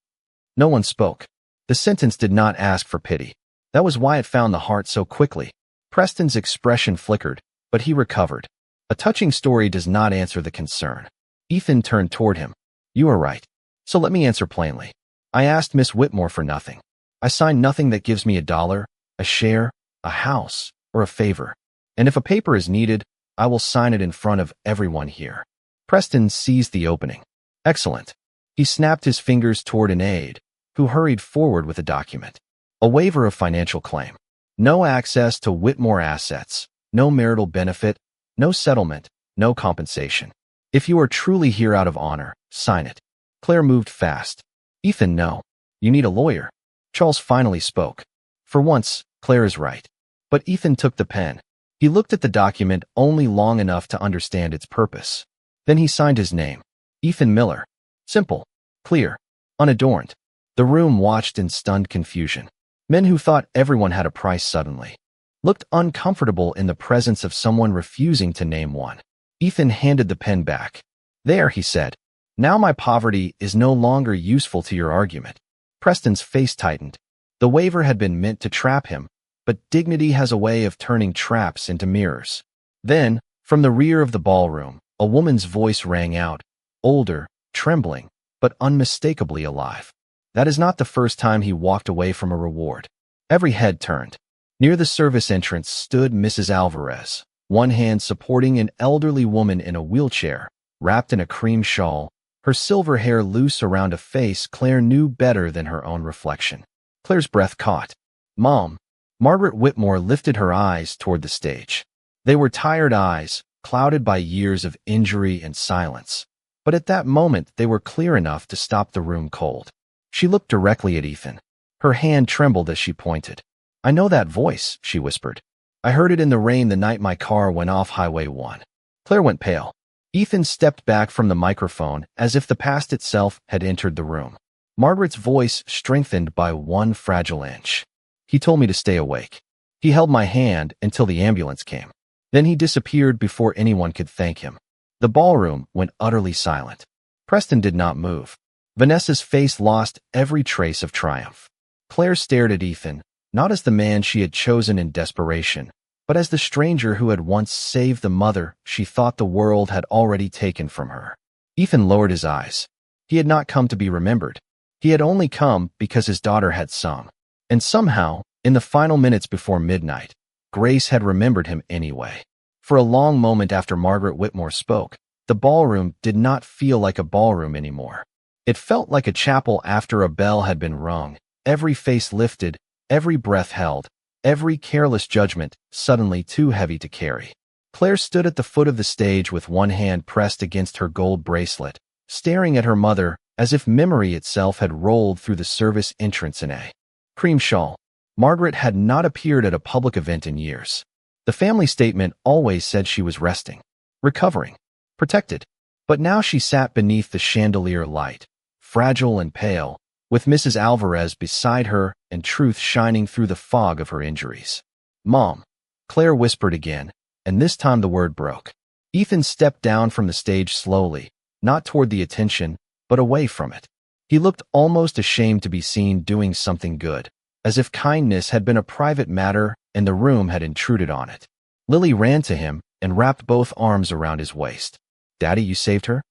No one spoke. The sentence did not ask for pity. That was why it found the heart so quickly. Preston's expression flickered, but he recovered. A touching story does not answer the concern. Ethan turned toward him. You are right. So let me answer plainly. I asked Miss Whitmore for nothing. I signed nothing that gives me $1, a share, a house, or a favor. And if a paper is needed, I will sign it in front of everyone here. Preston seized the opening. Excellent. He snapped his fingers toward an aide, who hurried forward with a document. A waiver of financial claim. No access to Whitmore assets, no marital benefit, no settlement, no compensation. If you are truly here out of honor, sign it. Claire moved fast. Ethan, no. You need a lawyer. Charles finally spoke. For once, Claire is right. But Ethan took the pen. He looked at the document only long enough to understand its purpose. Then he signed his name. Ethan Miller. Simple. Clear. Unadorned. The room watched in stunned confusion. Men who thought everyone had a price suddenly looked uncomfortable in the presence of someone refusing to name one. Ethan handed the pen back. There, he said. Now my poverty is no longer useful to your argument. Preston's face tightened. The waiver had been meant to trap him, but dignity has a way of turning traps into mirrors. Then, from the rear of the ballroom, a woman's voice rang out, older, trembling, but unmistakably alive. That is not the first time he walked away from a reward. Every head turned. Near the service entrance stood Mrs. Alvarez, one hand supporting an elderly woman in a wheelchair, wrapped in a cream shawl, her silver hair loose around a face Claire knew better than her own reflection. Claire's breath caught. Mom. Margaret Whitmore lifted her eyes toward the stage. They were tired eyes, clouded by years of injury and silence. But at that moment, they were clear enough to stop the room cold. She looked directly at Ethan. Her hand trembled as she pointed. I know that voice, she whispered. I heard it in the rain the night my car went off Highway 1. Claire went pale. Ethan stepped back from the microphone as if the past itself had entered the room. Margaret's voice strengthened by one fragile inch. He told me to stay awake. He held my hand until the ambulance came. Then he disappeared before anyone could thank him. The ballroom went utterly silent. Preston did not move. Vanessa's face lost every trace of triumph. Claire stared at Ethan, not as the man she had chosen in desperation, but as the stranger who had once saved the mother she thought the world had already taken from her. Ethan lowered his eyes. He had not come to be remembered. He had only come because his daughter had sung. And somehow, in the final minutes before midnight, Grace had remembered him anyway. For a long moment after Margaret Whitmore spoke, the ballroom did not feel like a ballroom anymore. It felt like a chapel after a bell had been rung, every face lifted, every breath held, every careless judgment suddenly too heavy to carry. Claire stood at the foot of the stage with one hand pressed against her gold bracelet, staring at her mother as if memory itself had rolled through the service entrance in a cream shawl. Margaret had not appeared at a public event in years. The family statement always said she was resting, recovering, protected. But now she sat beneath the chandelier light, fragile and pale, with Mrs. Alvarez beside her and truth shining through the fog of her injuries. Mom, Claire whispered again, and this time the word broke. Ethan stepped down from the stage slowly, not toward the attention, but away from it. He looked almost ashamed to be seen doing something good, as if kindness had been a private matter and the room had intruded on it. Lily ran to him and wrapped both arms around his waist. Daddy, you saved her?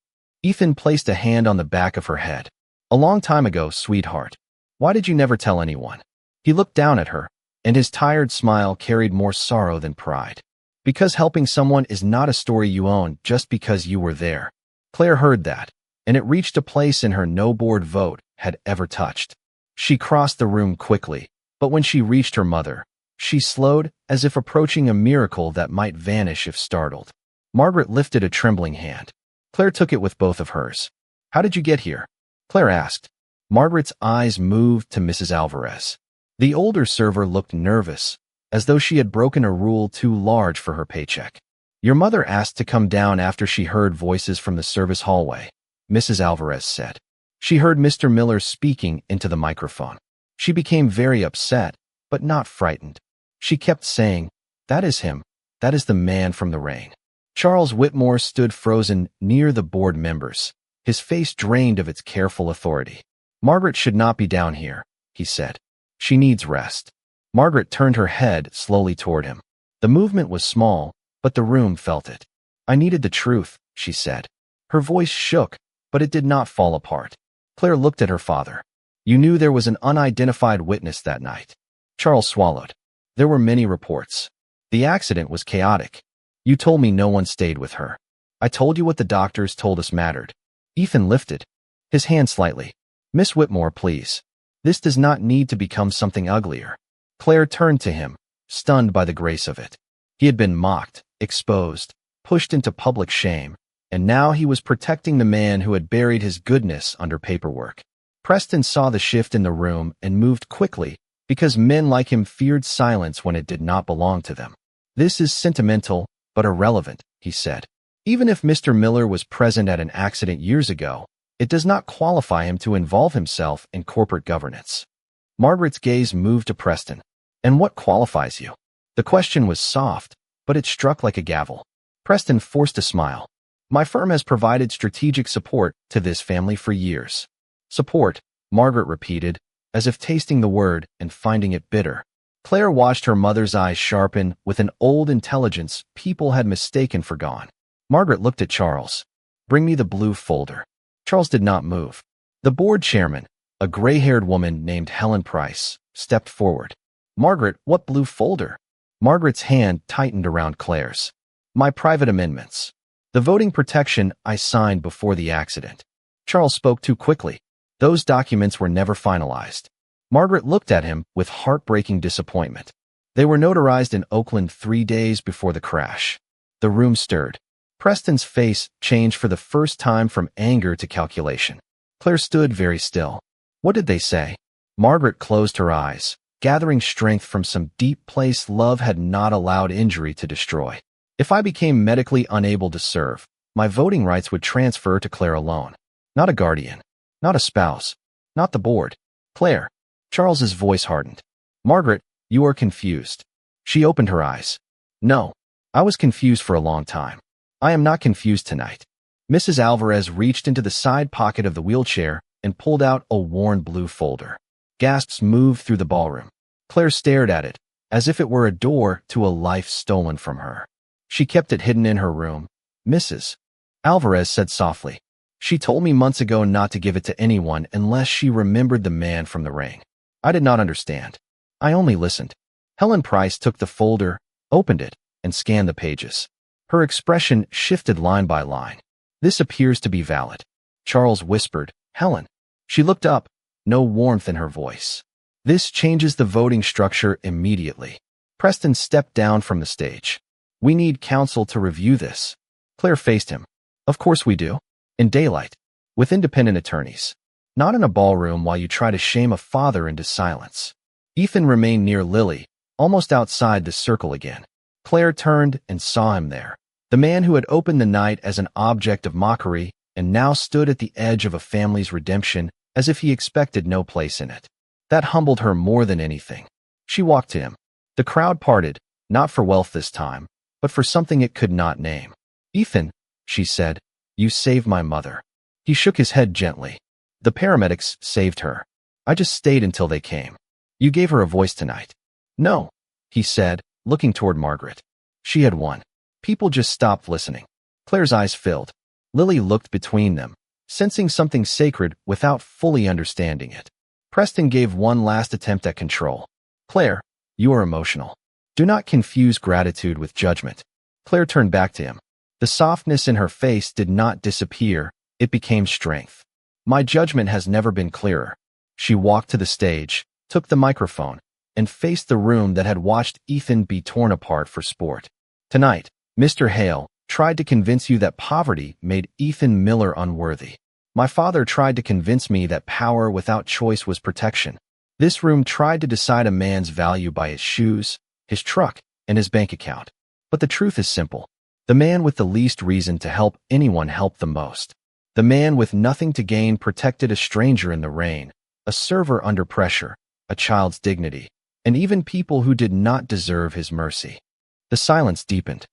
Ethan placed a hand on the back of her head. A long time ago, sweetheart. Why did you never tell anyone? He looked down at her, and his tired smile carried more sorrow than pride. Because helping someone is not a story you own just because you were there. Claire heard that, and it reached a place in her no board vote had ever touched. She crossed the room quickly, but when she reached her mother, she slowed as if approaching a miracle that might vanish if startled. Margaret lifted a trembling hand. Claire took it with both of hers. How did you get here? Claire asked. Margaret's eyes moved to Mrs. Alvarez. The older server looked nervous, as though she had broken a rule too large for her paycheck. Your mother asked to come down after she heard voices from the service hallway, Mrs. Alvarez said. She heard Mr. Miller speaking into the microphone. She became very upset, but not frightened. She kept saying, that is him. That is the man from the rain. Charles Whitmore stood frozen near the board members, his face drained of its careful authority. Margaret should not be down here, he said. She needs rest. Margaret turned her head slowly toward him. The movement was small, but the room felt it. I needed the truth, she said. Her voice shook, but it did not fall apart. Claire looked at her father. You knew there was an unidentified witness that night. Charles swallowed. There were many reports. The accident was chaotic. You told me no one stayed with her. I told you what the doctors told us mattered. Ethan lifted his hand slightly. Miss Whitmore, please. This does not need to become something uglier. Claire turned to him, stunned by the grace of it. He had been mocked, exposed, pushed into public shame, and now he was protecting the man who had buried his goodness under paperwork. Preston saw the shift in the room and moved quickly, because men like him feared silence when it did not belong to them. "This is sentimental, but irrelevant," he said. "Even if Mr. Miller was present at an accident years ago, it does not qualify him to involve himself in corporate governance." Margaret's gaze moved to Preston. "And what qualifies you?" The question was soft, but it struck like a gavel. Preston forced a smile. "My firm has provided strategic support to this family for years." "Support," Margaret repeated, as if tasting the word and finding it bitter. Claire watched her mother's eyes sharpen with an old intelligence people had mistaken for gone. Margaret looked at Charles. "Bring me the blue folder." Charles did not move. The board chairman, a gray-haired woman named Helen Price, stepped forward. "Margaret, what blue folder?" Margaret's hand tightened around Claire's. "My private amendments. The voting protection I signed before the accident." Charles spoke too quickly. "Those documents were never finalized." Margaret looked at him with heartbreaking disappointment. "They were notarized in Oakland 3 days before the crash." The room stirred. Preston's face changed for the first time from anger to calculation. Claire stood very still. "What did they say?" Margaret closed her eyes, gathering strength from some deep place love had not allowed injury to destroy. "If I became medically unable to serve, my voting rights would transfer to Claire alone. Not a guardian. Not a spouse. Not the board. Claire." Charles's voice hardened. "Margaret, you are confused." She opened her eyes. "No, I was confused for a long time. I am not confused tonight." Mrs. Alvarez reached into the side pocket of the wheelchair and pulled out a worn blue folder. Gasps moved through the ballroom. Claire stared at it, as if it were a door to a life stolen from her. "She kept it hidden in her room," Mrs. Alvarez said softly. "She told me months ago not to give it to anyone unless she remembered the man from the ring. I did not understand. I only listened." Helen Price took the folder, opened it, and scanned the pages. Her expression shifted line by line. "This appears to be valid." Charles whispered, "Helen." She looked up, no warmth in her voice. "This changes the voting structure immediately." Preston stepped down from the stage. "We need counsel to review this." Claire faced him. "Of course we do. In daylight. With independent attorneys. Not in a ballroom while you try to shame a father into silence." Ethan remained near Lily, almost outside the circle again. Claire turned and saw him there. The man who had opened the night as an object of mockery and now stood at the edge of a family's redemption as if he expected no place in it. That humbled her more than anything. She walked to him. The crowd parted, not for wealth this time, but for something it could not name. "Ethan," she said, "you saved my mother." He shook his head gently. "The paramedics saved her. I just stayed until they came. You gave her a voice tonight." "No," he said, looking toward Margaret. She had won. People just stopped listening. Claire's eyes filled. Lily looked between them, sensing something sacred without fully understanding it. Preston gave one last attempt at control. "Claire, you are emotional. Do not confuse gratitude with judgment." Claire turned back to him. The softness in her face did not disappear, it became strength. "My judgment has never been clearer." She walked to the stage, took the microphone, and faced the room that had watched Ethan be torn apart for sport. "Tonight, Mr. Hale tried to convince you that poverty made Ethan Miller unworthy. My father tried to convince me that power without choice was protection. This room tried to decide a man's value by his shoes, his truck, and his bank account. But the truth is simple. The man with the least reason to help anyone helped the most. The man with nothing to gain protected a stranger in the rain, a server under pressure, a child's dignity, and even people who did not deserve his mercy." The silence deepened.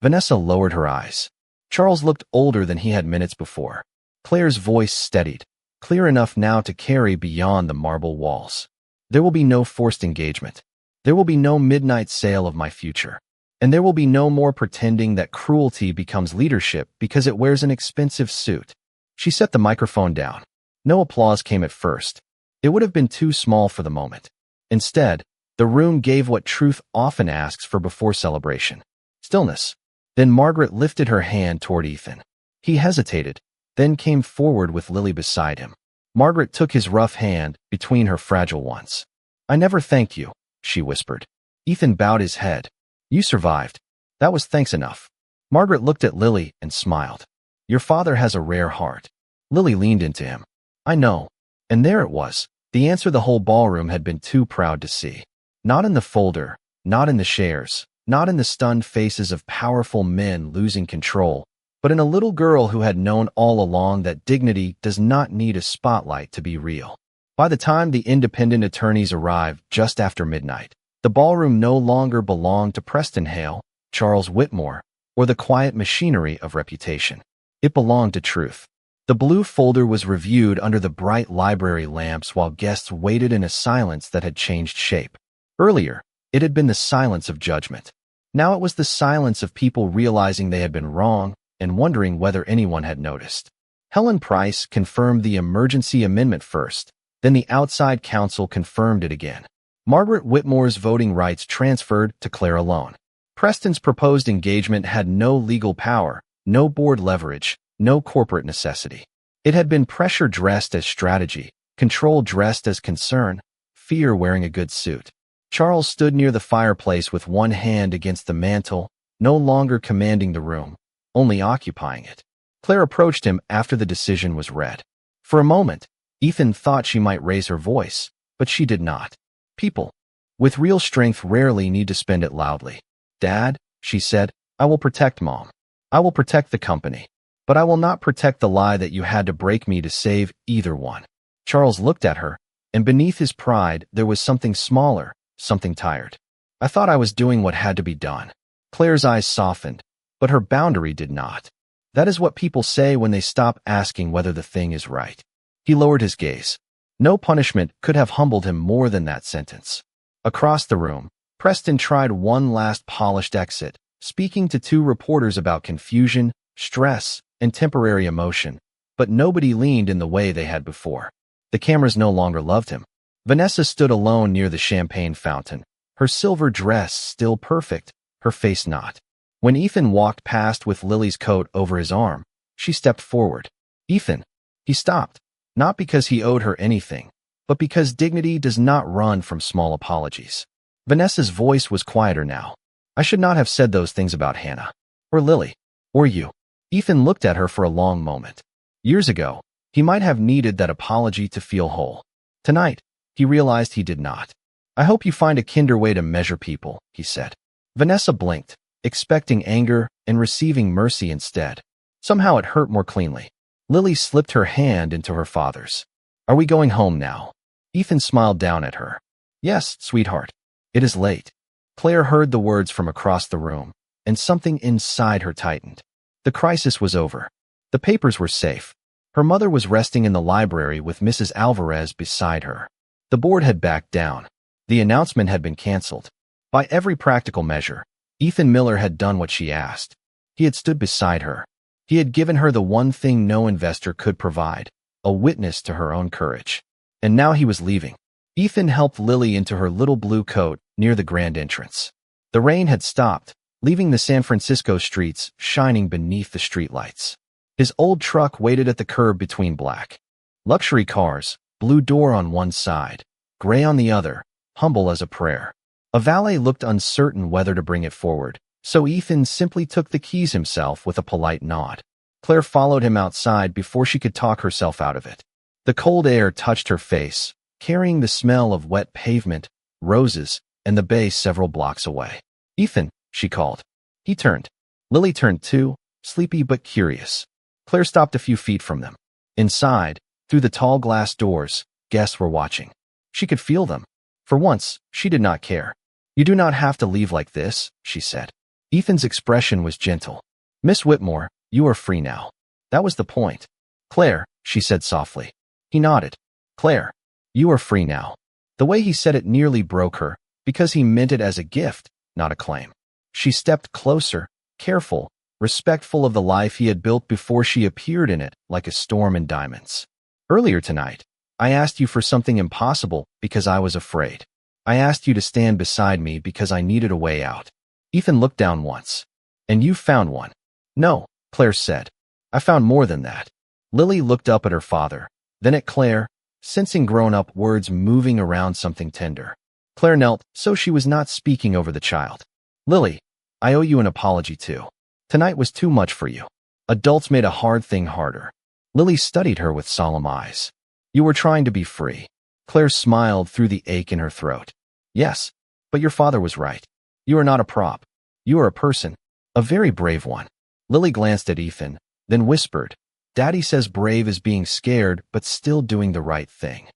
Vanessa lowered her eyes. Charles looked older than he had minutes before. Claire's voice steadied, clear enough now to carry beyond the marble walls. "There will be no forced engagement. There will be no midnight sale of my future. And there will be no more pretending that cruelty becomes leadership because it wears an expensive suit." She set the microphone down. No applause came at first. It would have been too small for the moment. Instead, the room gave what truth often asks for before celebration. Stillness. Then Margaret lifted her hand toward Ethan. He hesitated, then came forward with Lily beside him. Margaret took his rough hand between her fragile ones. "I never thanked you," she whispered. Ethan bowed his head. "You survived. That was thanks enough." Margaret looked at Lily and smiled. Your father has a rare heart. Lily leaned into him. I know. And there it was, the answer the whole ballroom had been too proud to see. Not in the folder, not in the shares, not in the stunned faces of powerful men losing control, but in a little girl who had known all along that dignity does not need a spotlight to be real. By the time the independent attorneys arrived just after midnight, the ballroom no longer belonged to Preston Hale, Charles Whitmore, or the quiet machinery of reputation. It belonged to truth. The blue folder was reviewed under the bright library lamps while guests waited in a silence that had changed shape. Earlier, it had been the silence of judgment. Now it was the silence of people realizing they had been wrong and wondering whether anyone had noticed. Helen Price confirmed the emergency amendment first, then the outside counsel confirmed it again. Margaret Whitmore's voting rights transferred to Claire alone. Preston's proposed engagement had no legal power, no board leverage, no corporate necessity. It had been pressure dressed as strategy, control dressed as concern, fear wearing a good suit. Charles stood near the fireplace with one hand against the mantel, no longer commanding the room, only occupying it. Claire approached him after the decision was read. For a moment, Ethan thought she might raise her voice, but she did not. People with real strength rarely need to spend it loudly. Dad, she said, I will protect Mom. I will protect the company. But I will not protect the lie that you had to break me to save either one. Charles looked at her, and beneath his pride there was something smaller, something tired. I thought I was doing what had to be done. Claire's eyes softened, but her boundary did not. That is what people say when they stop asking whether the thing is right. He lowered his gaze. No punishment could have humbled him more than that sentence. Across the room, Preston tried one last polished exit, speaking to two reporters about confusion, stress, and temporary emotion, but nobody leaned in the way they had before. The cameras no longer loved him. Vanessa stood alone near the champagne fountain, her silver dress still perfect, her face not. When Ethan walked past with Lily's coat over his arm, she stepped forward. Ethan. He stopped, not because he owed her anything, but because dignity does not run from small apologies. Vanessa's voice was quieter now. I should not have said those things about Hannah. Or Lily. Or you. Ethan looked at her for a long moment. Years ago, he might have needed that apology to feel whole. Tonight, he realized he did not. I hope you find a kinder way to measure people, he said. Vanessa blinked, expecting anger and receiving mercy instead. Somehow it hurt more cleanly. Lily slipped her hand into her father's. Are we going home now? Ethan smiled down at her. Yes, sweetheart. It is late. Claire heard the words from across the room, and something inside her tightened. The crisis was over. The papers were safe. Her mother was resting in the library with Mrs. Alvarez beside her. The board had backed down. The announcement had been canceled. By every practical measure, Ethan Miller had done what she asked. He had stood beside her. He had given her the one thing no investor could provide, a witness to her own courage. And now he was leaving. Ethan helped Lily into her little blue coat near the grand entrance. The rain had stopped, leaving the San Francisco streets shining beneath the streetlights. His old truck waited at the curb between black luxury cars, blue door on one side, gray on the other, humble as a prayer. A valet looked uncertain whether to bring it forward, so Ethan simply took the keys himself with a polite nod. Claire followed him outside before she could talk herself out of it. The cold air touched her face, carrying the smell of wet pavement, roses, and the bay several blocks away. Ethan, she called. He turned. Lily turned too, sleepy but curious. Claire stopped a few feet from them. Inside, through the tall glass doors, guests were watching. She could feel them. For once, she did not care. You do not have to leave like this, she said. Ethan's expression was gentle. Miss Whitmore, you are free now. That was the point. Claire, she said softly. He nodded. Claire, you are free now. The way he said it nearly broke her, because he meant it as a gift, not a claim. She stepped closer, careful, respectful of the life he had built before she appeared in it like a storm in diamonds. Earlier tonight, I asked you for something impossible because I was afraid. I asked you to stand beside me because I needed a way out. Ethan looked down once. And you found one. No, Claire said. I found more than that. Lily looked up at her father, then at Claire, sensing grown-up words moving around something tender. Claire knelt, so she was not speaking over the child. Lily, I owe you an apology too. Tonight was too much for you. Adults made a hard thing harder. Lily studied her with solemn eyes. You were trying to be free. Claire smiled through the ache in her throat. Yes, but your father was right. You are not a prop. You are a person. A very brave one. Lily glanced at Ethan, then whispered, Daddy says brave is being scared but still doing the right thing.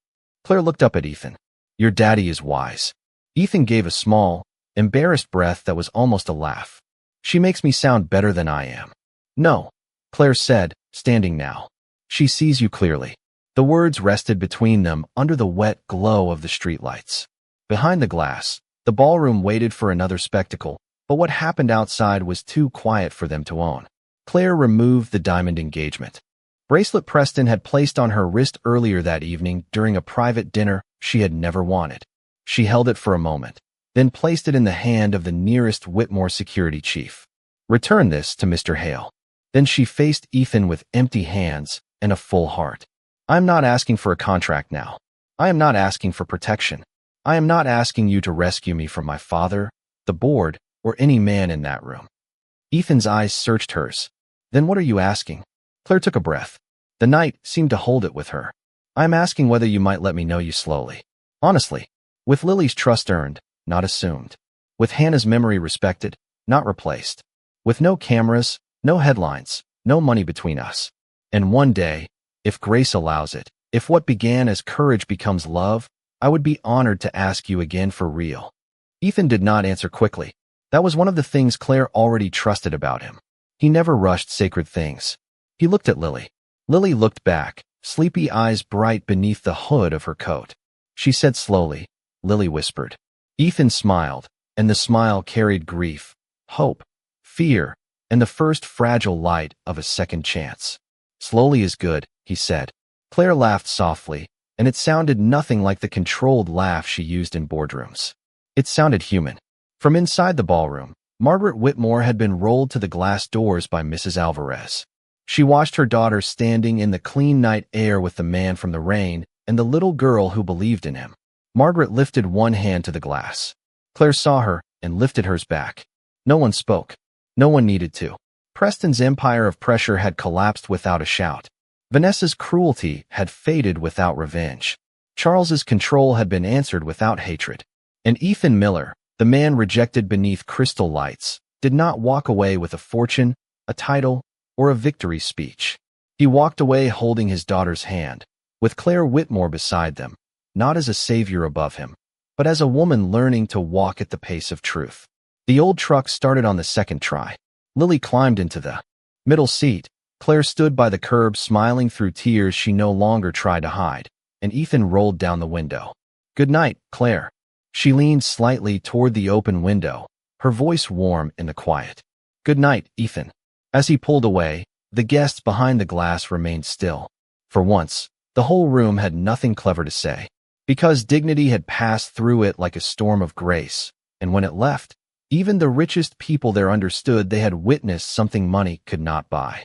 Claire looked up at Ethan. Your daddy is wise. Ethan gave a small, embarrassed breath that was almost a laugh. She makes me sound better than I am. No, Claire said, standing now. She sees you clearly. The words rested between them under the wet glow of the streetlights. Behind the glass, the ballroom waited for another spectacle, but what happened outside was too quiet for them to own. Claire removed the diamond engagement bracelet Preston had placed on her wrist earlier that evening during a private dinner she had never wanted. She held it for a moment, then placed it in the hand of the nearest Whitmore security chief. Return this to Mr. Hale. Then she faced Ethan with empty hands and a full heart. I am not asking for a contract now. I am not asking for protection. I am not asking you to rescue me from my father, the board, or any man in that room. Ethan's eyes searched hers. Then what are you asking? Claire took a breath. The night seemed to hold it with her. I am asking whether you might let me know you slowly. Honestly. With Lily's trust earned, not assumed. With Hannah's memory respected, not replaced. With no cameras, no headlines, no money between us. And one day, if grace allows it, if what began as courage becomes love, I would be honored to ask you again for real. Ethan did not answer quickly. That was one of the things Claire already trusted about him. He never rushed sacred things. He looked at Lily. Lily looked back, sleepy eyes bright beneath the hood of her coat. She said slowly, Lily whispered. Ethan smiled, and the smile carried grief, hope, fear, and the first fragile light of a second chance. Slowly is good, he said. Claire laughed softly, and it sounded nothing like the controlled laugh she used in boardrooms. It sounded human. From inside the ballroom, Margaret Whitmore had been rolled to the glass doors by Mrs. Alvarez. She watched her daughter standing in the clean night air with the man from the rain and the little girl who believed in him. Margaret lifted one hand to the glass. Claire saw her and lifted hers back. No one spoke. No one needed to. Preston's empire of pressure had collapsed without a shout. Vanessa's cruelty had faded without revenge. Charles's control had been answered without hatred. And Ethan Miller, the man rejected beneath crystal lights, did not walk away with a fortune, a title, or a victory speech. He walked away holding his daughter's hand, with Claire Whitmore beside them, not as a savior above him, but as a woman learning to walk at the pace of truth. The old truck started on the second try. Lily climbed into the middle seat. Claire stood by the curb smiling through tears she no longer tried to hide, and Ethan rolled down the window. Good night, Claire. She leaned slightly toward the open window, her voice warm in the quiet. Good night, Ethan. As he pulled away, the guests behind the glass remained still. For once, the whole room had nothing clever to say, because dignity had passed through it like a storm of grace, and when it left, even the richest people there understood they had witnessed something money could not buy.